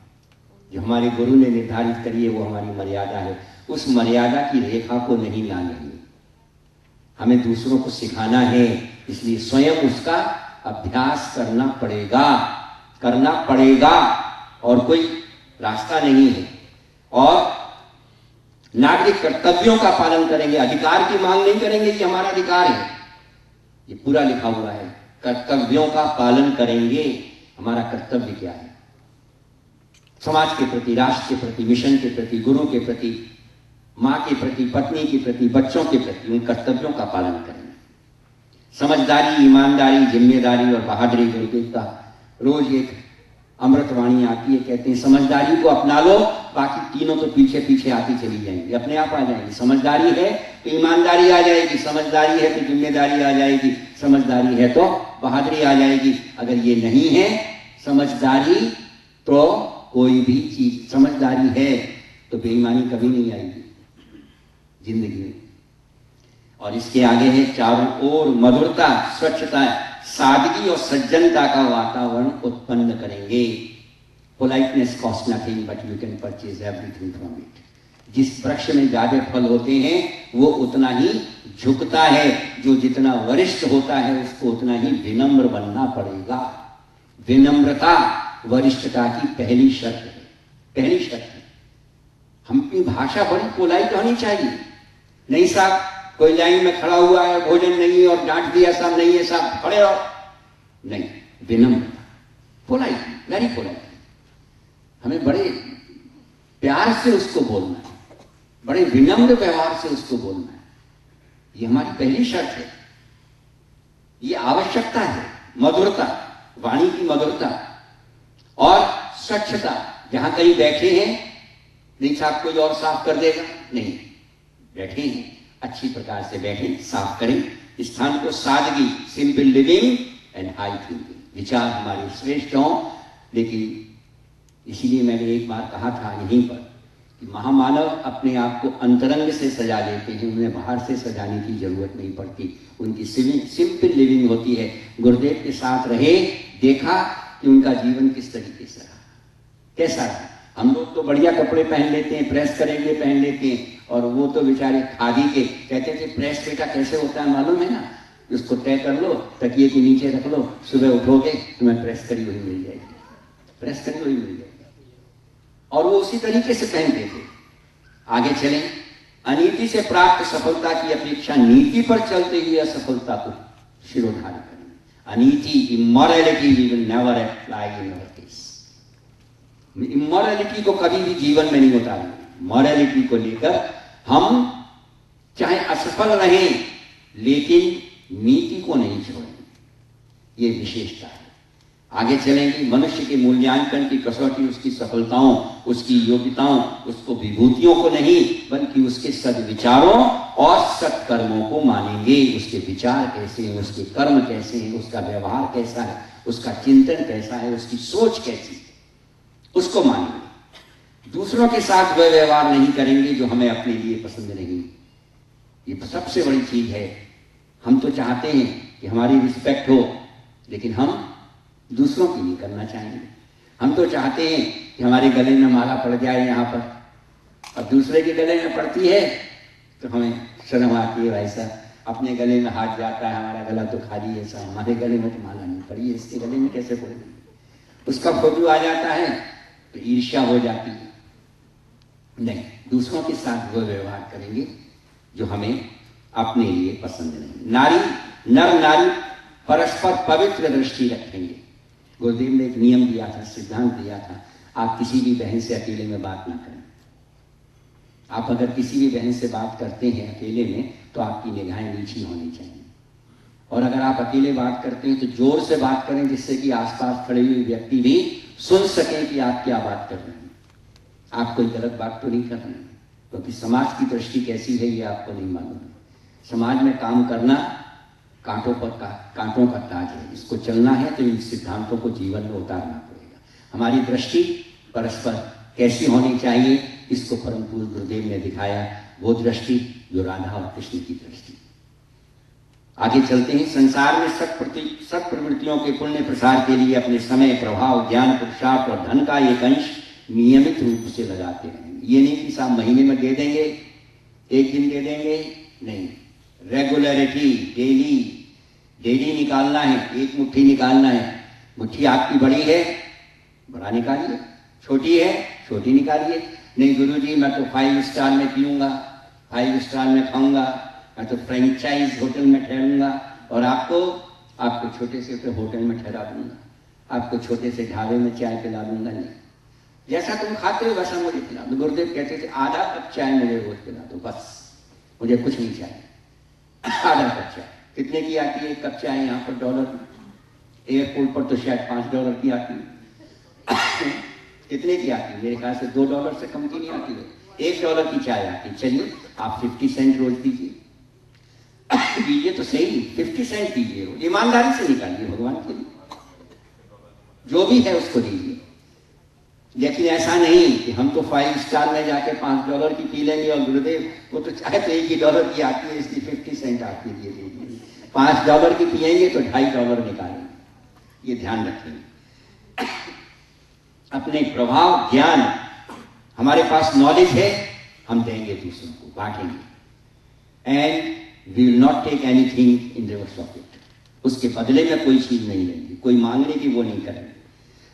जो हमारे गुरु ने निर्धारित करी है वो हमारी मर्यादा है। उस मर्यादा की रेखा को नहीं लानी है, हमें दूसरों को सिखाना है। इसलिए स्वयं उसका अभ्यास करना पड़ेगा और कोई रास्ता नहीं है। और नागरिक कर्तव्यों का पालन करेंगे, अधिकार की मांग नहीं करेंगे कि हमारा अधिकार है, ये पूरा लिखा हुआ है। कर्तव्यों का पालन करेंगे। हमारा कर्तव्य क्या है, समाज के प्रति, राष्ट्र के प्रति, मिशन के प्रति, गुरु के प्रति, माँ के प्रति, पत्नी के प्रति, बच्चों के प्रति, उन कर्तव्यों का पालन करेंगे। समझदारी, ईमानदारी, जिम्मेदारी और बहादुरी। गुरुदेव का रोज एक अमृतवाणी आती है, कहते हैं समझदारी को अपना लो, बाकी तीनों तो पीछे पीछे आती चली जाएंगी, अपने आप आ जाएंगी। समझदारी है तो ईमानदारी आ जाएगी, समझदारी है तो जिम्मेदारी आ जाएगी, समझदारी है तो बहादुरी आ जाएगी। अगर ये नहीं है समझदारी तो कोई भी चीज, समझदारी है तो बेईमानी कभी नहीं आएगी जिंदगी में। और इसके आगे है चारों ओर मधुरता, स्वच्छता, सादगी और सज्जनता का वातावरण उत्पन्न करेंगे। Politeness cost nothing but you can purchase everything from it. जिस वृक्ष में ज्यादा फल होते हैं वो उतना ही झुकता है, जो जितना वरिष्ठ होता है उसको उतना ही विनम्र बनना पड़ेगा। विनम्रता वरिष्ठता की पहली शर्त है, पहली शर्त है। हम अपनी भाषा बड़ी पोलाइट होनी चाहिए। नहीं साहब, कोई लाइन में खड़ा हुआ है, भोजन नहीं है और डांट दिया साहब नहीं है साहब, खड़े रहो, नहीं, विनम्रता, पोलाइट, वेरी पोलाइट। हमें बड़े प्यार से उसको बोलना है, बड़े विनम्र व्यवहार से उसको बोलना है। ये हमारी पहली शर्त है, ये आवश्यकता है। मधुरता, वाणी की मधुरता और स्वच्छता। जहां कहीं बैठे हैं, नहीं साहब कोई और साफ कर देगा, नहीं, बैठे हैं अच्छी प्रकार से बैठे, साफ करें स्थान को। सादगी, simple living and high thinking. विचार हमारे श्रेष्ठ हों। लेकिन इसीलिए मैंने एक बार कहा था यहीं पर कि महामानव अपने आप को अंतरंग से सजा लेते हैं, उन्हें बाहर से सजाने की जरूरत नहीं पड़ती। उनकी सिंपल लिविंग होती है। गुरुदेव के साथ रहे, देखा कि उनका जीवन किस तरीके से रहा, कैसा रहा। हम लोग तो बढ़िया कपड़े पहन लेते हैं, प्रेस करेंगे पहन लेते हैं, और वो तो बेचारे खादी के। कहते थे प्रेस बेटा कैसे होता है मालूम है ना, उसको तय कर लो, तकिए के नीचे रख लो, सुबह उठोगे तुम्हें प्रेस करी हुई मिल जाएगी, प्रेस करी हुई मिल जाएगी। और वो उसी तरीके से पहनते थे। आगे चलें, अनीति से प्राप्त सफलता की अपेक्षा नीति पर चलते हुए असफलता को शिरोधार्य करें। अनीति, immorality we will never apply in our case. Immorality को कभी भी जीवन में नहीं उतारेंगे। मॉरलिटी को लेकर हम चाहे असफल रहें लेकिन नीति को नहीं छोड़ेंगे, ये विशेषता है। आगे चलेंगे, मनुष्य के मूल्यांकन की कसौटी उसकी सफलताओं, उसकी योग्यताओं, उसको विभूतियों को नहीं बल्कि उसके सद्विचारों और सत्कर्मों को मानेंगे। उसके विचार कैसे हैं, उसके कर्म कैसे हैं, उसका व्यवहार कैसा है, उसका चिंतन कैसा है, उसकी सोच कैसी है, उसको मानेंगे। दूसरों के साथ वह व्यवहार नहीं करेंगे जो हमें अपने लिए पसंद नहीं। ये सबसे बड़ी चीज है। हम तो चाहते हैं कि हमारी रिस्पेक्ट हो, लेकिन हम दूसरों की नहीं करना चाहेंगे। हम तो चाहते हैं कि हमारे गले में माला पड़ जाए यहाँ पर, और दूसरे के गले में पड़ती है तो हमें शर्म आती है। वैसा अपने गले में हाथ जाता है, हमारा गला तो खाली है, ऐसा हमारे गले में तो माला नहीं पड़ी है, इसके गले में कैसे पड़ेगी। उसका फोटो आ जाता है तो ईर्ष्या हो जाती है। नहीं, दूसरों के साथ वो व्यवहार करेंगे जो हमें अपने लिए पसंद नहीं। नर नारी परस्पर पवित्र दृष्टि रखेंगे। गुरुदेव ने एक नियम दिया था, सिद्धांत दिया था, आप किसी भी बहन से अकेले में बात ना करें। आप अगर किसी भी बहन से बात करते हैं अकेले में तो आपकी निगाहें नीची होनी चाहिए, और अगर आप अकेले बात करते हैं तो जोर से बात करें जिससे कि आसपास खड़े हुए व्यक्ति भी सुन सकें कि आप क्या बात कर रहे हैं। आप कोई गलत बात तो नहीं कर रहे हैं, क्योंकि समाज की दृष्टि कैसी है ये आपको नहीं मालूम है। समाज में काम करना कांटों का ताज है, इसको चलना है तो इन सिद्धांतों को जीवन में उतारना पड़ेगा। हमारी दृष्टि परस्पर कैसी होनी चाहिए, इसको परम पूज्य गुरुदेव ने दिखाया, वो दृष्टि जो राधा और कृष्ण की दृष्टि। आगे चलते हैं, संसार में सत प्रवृत्तियों के पुण्य प्रसार के लिए अपने समय, प्रभाव, ज्ञान, पुरुषार्थ और धन का एक अंश नियमित रूप से लगाते हैं। ये नहीं कि साहब महीने में दे देंगे, एक दिन दे देंगे, नहीं, रेगुलरिटी, डेली निकालना है, एक मुट्ठी निकालना है। मुट्ठी आपकी बड़ी है, बड़ा निकालिए, छोटी है, छोटी निकालिए। नहीं गुरुजी मैं तो 5 स्टार में पीऊंगा, 5 स्टार में खाऊंगा, मैं तो फ्रेंचाइज होटल में ठहरूंगा, और आपको छोटे से होटल में ठहरा दूंगा, आपको छोटे से ढाबे में चाय पिला दूंगा। नहीं, जैसा तुम खाते हो वैसा मुझे पिला दो। गुरुदेव कहते थे आधा कप चाय मुझे रोज पिला दो, बस, मुझे कुछ नहीं चाहिए। आधा कप चाय कितने की आती है? एक कप चाय यहाँ पर $1, एयरपोर्ट पर तो शायद $5 की आती है। कितने की आती है? मेरे ख्याल से $2 से कम की नहीं आती है, $1 की चाय आती है। चलिए आप 50 सेंट रोज दीजिए, दीजिए तो सही, 50 सेंट दीजिए, ईमानदारी से निकालिए भगवान के लिए, जो भी है उसको दीजिए। लेकिन ऐसा नहीं कि हम तो 5 स्टार में जाके $5 की पी लेंगे, और गुरुदेव वो तो चाहे तो $1 की आती है, इसकी 50 सेंट आपके लिए दे दीजिए। $5 की पियेंगे तो $2.5 निकालेंगे, ये ध्यान रखेंगे। अपने प्रभाव, ज्ञान, हमारे पास नॉलेज है, हम देंगे दूसरों को, बांटेंगे। And we will not take anything in reverse of it. उसके बदले में कोई चीज नहीं लेंगे, कोई मांगने की वो नहीं करेंगे।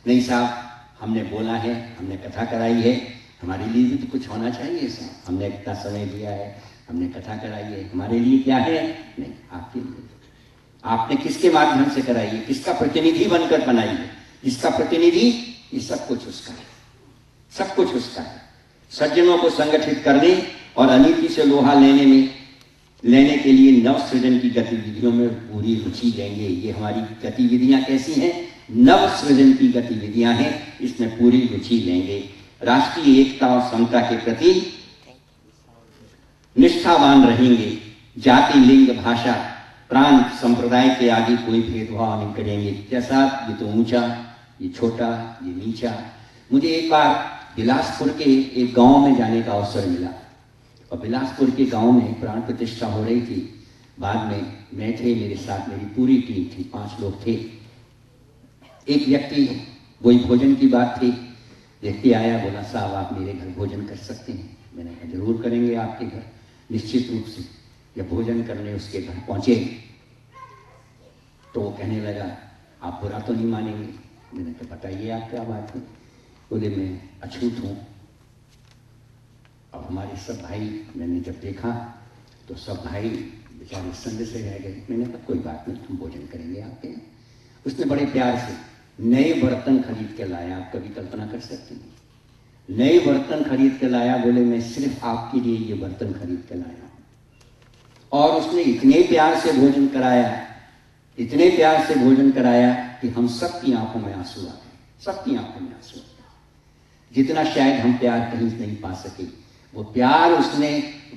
नहीं साहब हमने बोला है, हमने कथा कराई है, हमारे लिए भी तो कुछ होना चाहिए साहब, हमने इतना समय दिया है, हमने कथा कराई है, हमारे लिए क्या है? नहीं, आपके लिए। आपने किसके माध्यम से कराई है, किसका प्रतिनिधि बनकर बनाई है? जिसका प्रतिनिधि, ये सब कुछ उसका है, सब कुछ उसका है। सज्जनों को संगठित करने और अनीति से लोहा लेने के लिए नव सृजन की गतिविधियों में पूरी रुचि लेंगे। ये हमारी गतिविधियां कैसी हैं? नव सृजन की गतिविधियां हैं, इसमें पूरी रुचि लेंगे। राष्ट्रीय एकता और समता के प्रति निष्ठावान रहेंगे। जाति, लिंग, भाषा, प्रांत, संप्रदाय के आगे कोई भेदभाव नहीं करेंगे। जैसा ये तो ऊंचा, ये छोटा, ये नीचा। मुझे एक बार बिलासपुर के एक गांव में जाने का अवसर मिला, और बिलासपुर के गांव में प्राण प्रतिष्ठा हो रही थी। बाद में मैं थे, मेरे साथ मेरी पूरी टीम थी, 5 लोग थे। एक व्यक्ति, वही भोजन की बात थी, व्यक्ति आया, बोला साहब आप मेरे घर भोजन कर सकते हैं? मैंने कहा जरूर करेंगे आपके घर, निश्चित रूप से। जब भोजन करने उसके घर पहुंचे तो वो कहने लगा आप बुरा तो नहीं मानेंगे। मैंने कहा बताइए आप क्या बात है। बोले मैं अछूत हूँ। अब हमारे सब भाई मैंने जब देखा तो सब भाई बेचारे संग से रह गए। मैंने कहा कोई बात नहीं, हम भोजन करेंगे आपके यहाँ। उसने बड़े प्यार से नए बर्तन खरीद के लाया। आप कभी कल्पना कर सकते हैं, नए बर्तन खरीद के लाया। बोले मैं सिर्फ आपके लिए ये बर्तन खरीद के लाया। और उसने इतने प्यार से भोजन कराया, इतने प्यार से भोजन कराया कि हम सबकी आंखों में आंसू आ गए, सबकी आंखों में आंसू आ गए। जितना शायद हम प्यार कहीं नहीं पा सके, वो प्यार उसने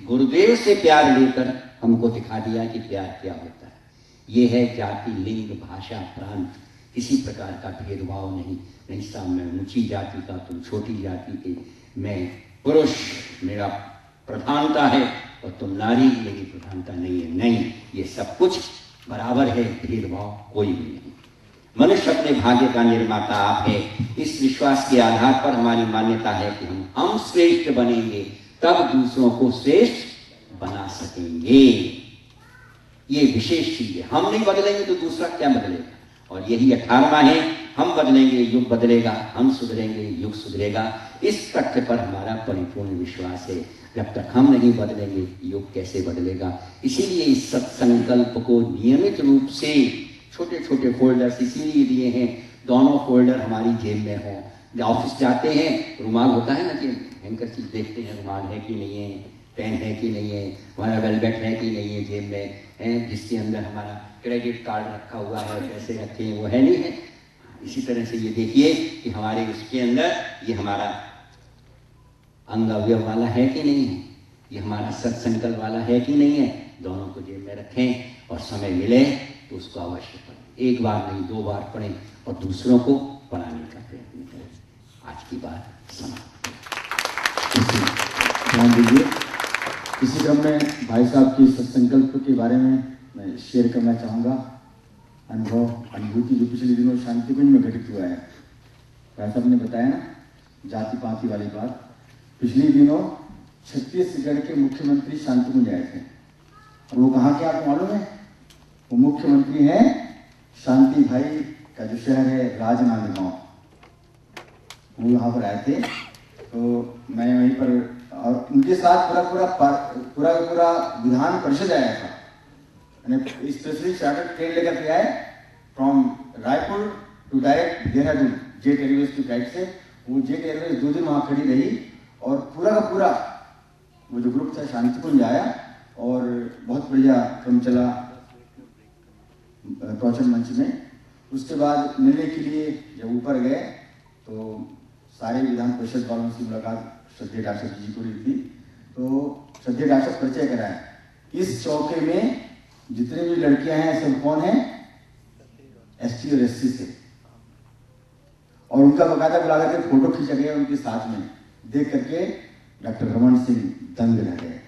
गुरुदेव से प्यार लेकर हमको दिखा दिया कि प्यार क्या होता है। ये है जाति, लिंग, भाषा, प्रांत, किसी प्रकार का भेदभाव नहीं। नहीं साहब मैं ऊंची जाति का, तुम छोटी जाति के, मैं पुरुष मेरा प्रधानता है और तुम नारी मेरी प्रधानता नहीं है। नहीं, ये सब कुछ बराबर है, भेदभाव कोई भी नहीं। मनुष्य अपने भाग्य का निर्माता आप है। इस विश्वास के आधार पर हमारी मान्यता है कि हम श्रेष्ठ बनेंगे तब दूसरों को श्रेष्ठ बना सकेंगे। ये विशेष चीज है। हम नहीं बदलेंगे तो दूसरा क्या बदलेगा। और यही 18वां है, हम बदलेंगे युग बदलेगा, हम सुधरेंगे युग सुधरेगा। इस तथ्य पर हमारा परिपूर्ण विश्वास है। जब तक हम नहीं बदलेंगे युग कैसे बदलेगा। इसीलिए इस सत्संकल्प को नियमित रूप से छोटे छोटे फोल्डर्स इसीलिए दिए हैं, दोनों फोल्डर हमारी जेब में हों। ऑफिस जाते हैं, रुमाल होता है ना कि हैंकर चीज देखते हैं, रुमाल है कि नहीं है, पेन है कि नहीं है, हमारा वेलवेट है कि नहीं है जेब में, है जिसके अंदर हमारा क्रेडिट कार्ड रखा हुआ है, पैसे रखे हैं, वो है नहीं है। इसी तरह से ये देखिए कि हमारे उसके अंदर ये हमारा अंग अवयव वाला है कि नहीं है, ये हमारा सत्संकल्प वाला है कि नहीं है। दोनों को जेब में रखें और समय मिले तो उसको अवश्य पढ़ें। एक बार नहीं, 2 बार पढ़ें और दूसरों को पढ़ाने का प्रयत्न करें। आज की बात समाप्त। ध्यान दीजिए, इसी क्रम में भाई साहब की सत्संकल्प के बारे में मैं शेयर करना चाहूँगा। अनुभूति जो पिछले दिनों शांतिकुंज में घटित हुआ है। भाई साहब ने बताया ना जाति पाति वाली बात। पिछले दिनों छत्तीसगढ़ के मुख्यमंत्री शांतिकुंज आए थे। और वो कहाँ के आपको मालूम है? वो मुख्यमंत्री हैं शांति भाई का जो शहर है राजनांदगांव। वो यहाँ पर आए थे तो मैं वहीं पर, और उनके साथ पूरा विधान परिषद आया था। स्पेशली चार्टर्ड ट्रेन लेकर के आए from Raipur to direct Dehradun Jet Airways की फ्लाइट से। वो जेट एयरवेज 2 दिन वहाँ खड़ी रही और पूरा का पूरा वो जो ग्रुप था शांतिकुंज आया और बहुत बढ़िया क्रम चला प्रवचन मंच में। उसके बाद मिलने के लिए जब ऊपर गए तो सारे विधान परिषद वालों से मुलाकात श्रद्धेय डॉक्टर जी को हुई थी। तो श्रद्धेय डॉक्टर परिचय कराया। इस चौके में जितने भी लड़कियां हैं सब कौन है? ST और SC से। और उनका बकायदा बुला करके फोटो खींचा गया उनके साथ में। देख करके डॉक्टर रमन सिंह दंग रह गए।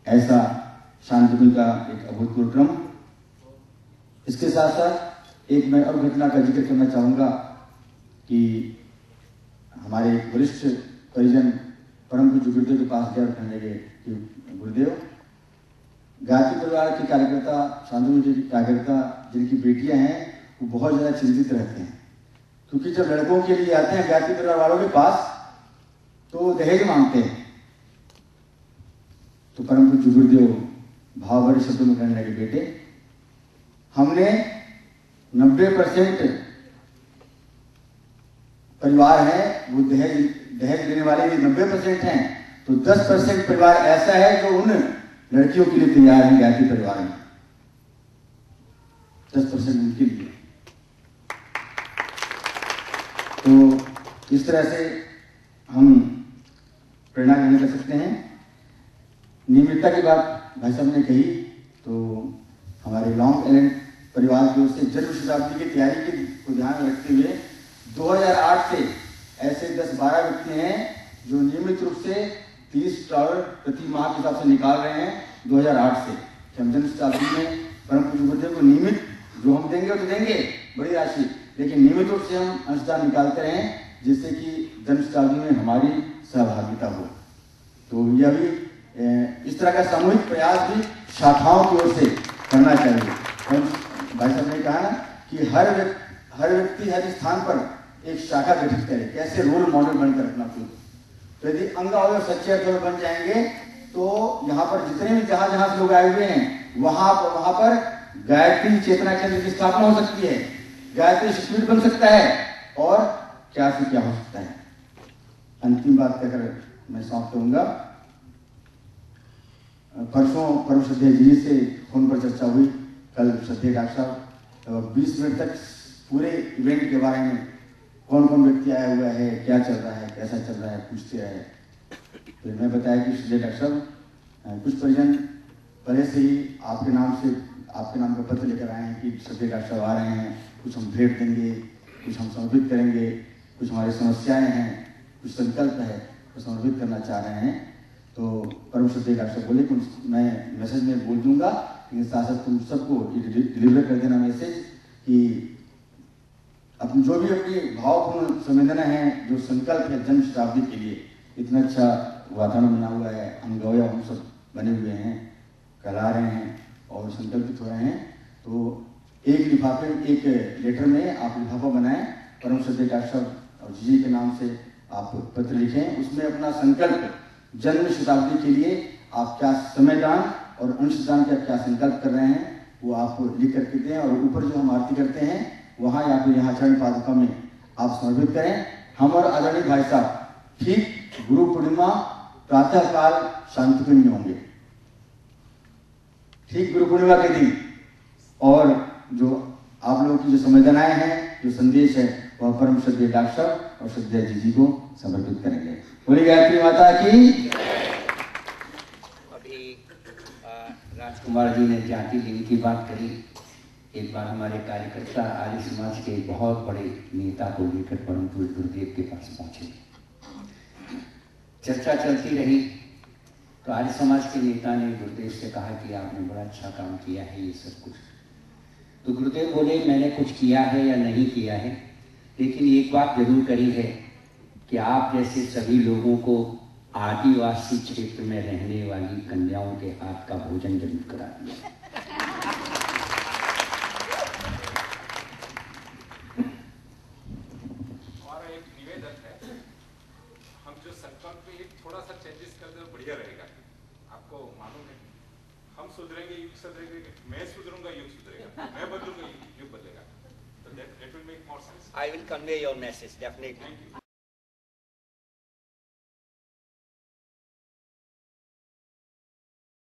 ऐसा शांतिकुंज का एक अभूतपूर्व क्रम। इसके साथ साथ एक मैं और घटना का जिक्र करना चाहूंगा कि हमारे एक वरिष्ठ परिजन परम पूज्य गुरुदेव के पास गए और कहने लगे कि गुरुदेव, गायत्री परिवार के कार्यकर्ता, शांतिकुंज के कार्यकर्ता जिनकी बेटियां हैं वो बहुत ज्यादा चिंतित रहते हैं। क्योंकि जब लड़कों के लिए आते हैं गायत्री परिवार वालों के पास तो दहेज मांगते हैं। तो परम पूज्य गुरुदेव भाव भरे शब्दों में कहने लगे, बेटे हमने 90% परिवार है वो दहेज देने वाले भी 90% हैं। तो 10% परिवार ऐसा है जो उन लड़कियों के लिए तैयार है गायत्री परिवार में। 10% उनके लिए। तो इस तरह से हम प्रेरणा ग्रहण कर सकते हैं। नियमितता की बात भाई साहब ने कही तो हमारे लॉन्ग आइलैंड परिवार की ओर से जन्म शताब्दी की तैयारी को ध्यान में रखते हुए 2008 से ऐसे 10-12 व्यक्ति हैं जो नियमित रूप से $30 प्रति माह के हिसाब से निकाल रहे हैं 2008 से। हम जन्म शताब्दी में परम पूज्य गुरुदेव को नियमित जो हम देंगे तो देंगे बड़ी राशि, लेकिन नियमित रूप से हम अंशदान निकालते रहें जिससे कि जन्म शताब्दी में हमारी सहभागिता हो। तो यह भी इस तरह का सामूहिक प्रयास भी शाखाओं की ओर से करना चाहिए। और भाई साहब ने कहा ना कि हर व्यक्ति हर स्थान पर एक शाखा गठित करे, कैसे रोल मॉडल बनकर रखना खुद। तो यदि अंग अवयव सच्चे अवयव बन जाएंगे तो यहाँ पर जितने भी जहां जहां से लोग आए हुए हैं वहां पर गायत्री चेतना केंद्र की स्थापना हो सकती है, गायत्री शक्तिपीठ बन सकता है और क्या से क्या हो सकता है। अंतिम बात कहकर मैं समाप्त करूंगा। परसों परम श्रद्धेय जी से फोन पर चर्चा हुई, कल श्रद्धेय डॉक्टर साहब 20 मिनट तक पूरे इवेंट के बारे में कौन कौन व्यक्ति आया हुआ है, क्या चल रहा है, कैसा चल रहा है पूछते रहे। तो मैं बताया कि श्रद्धेय डॉक्टर साहब कुछ परिजन पहले से ही आपके नाम का पत्र लेकर आए हैं कि श्रद्धेय डॉक्टर साहब आ रहे हैं, कुछ हम भेंट देंगे, कुछ हम समर्पित करेंगे, कुछ हमारी समस्याएं हैं, कुछ संकल्प है तो समर्पित करना चाह रहे हैं। तो परम श्रद्धेय डॉक्टर साहब बोले कि मैं मैसेज में बोल दूंगा, लेकिन साथ साथ तुम सबको डिलीवर कर देना मैसेज कि अपनी जो भी अपनी भावपूर्ण संवेदना है, जो संकल्प है जन्म शताब्दी के लिए, इतना अच्छा वातावरण बना हुआ है, अंग अवयव हम सब बने हुए हैं, कहला रहे हैं और संकल्पित हो रहे हैं। तो एक लिफाफे एक लेटर में आप लिफाफा बनाएं, परम श्रद्धेय डॉक्टर साहब और जी के नाम से आप पत्र लिखें, उसमें अपना संकल्प जन्म शताब्दी के लिए आप क्या समयदान और अंशदान का क्या संकल्प कर रहे हैं वो आप लिख करके दें और ऊपर जो हम आरती करते हैं वहाँ या फिर यहाँ चरण पादुका में आप समर्पित करें। हम और आदरणीय भाई साहब ठीक गुरु पूर्णिमा प्रातः काल शांतिकुंज में होंगे, ठीक गुरु पूर्णिमा के दिन, और जो आप लोगों की जो संवेदनाएं हैं, जो संदेश है, वह परम श्रद्धेय डॉक्टर साहब और श्रद्धेय जी को समर्पित करेंगे। बोली गायत्री माता की। अभी राजकुमार जी ने जाति लिंग की बात करी। एक बार हमारे कार्यकर्ता आर्य समाज के बहुत बड़े नेता को लेकर परम पूज्य गुरुदेव के पास पहुंचे। चर्चा चलती रही तो आर्य समाज के नेता ने गुरुदेव से कहा कि आपने बड़ा अच्छा काम किया है, ये सब कुछ। तो गुरुदेव बोले मैंने कुछ किया है या नहीं किया है, लेकिन एक बात जरूर करी है कि आप जैसे सभी लोगों को आदिवासी क्षेत्र में रहने वाली कन्याओं के हाथ का भोजन जरूर करा दिया। हमारा एक निवेदन है, हम जो संकल्प में एक थोड़ा सा चेंजेस कर दें तो बढ़िया रहेगा। आपको मालूम है हम सुधरेंगे, युग सुधरेंगे, मैं सुधरूंगा, युग सुधरेगा, मैं बदलूंगा, युग बदलेगा। So that will make more sense. I will convey your message definitely.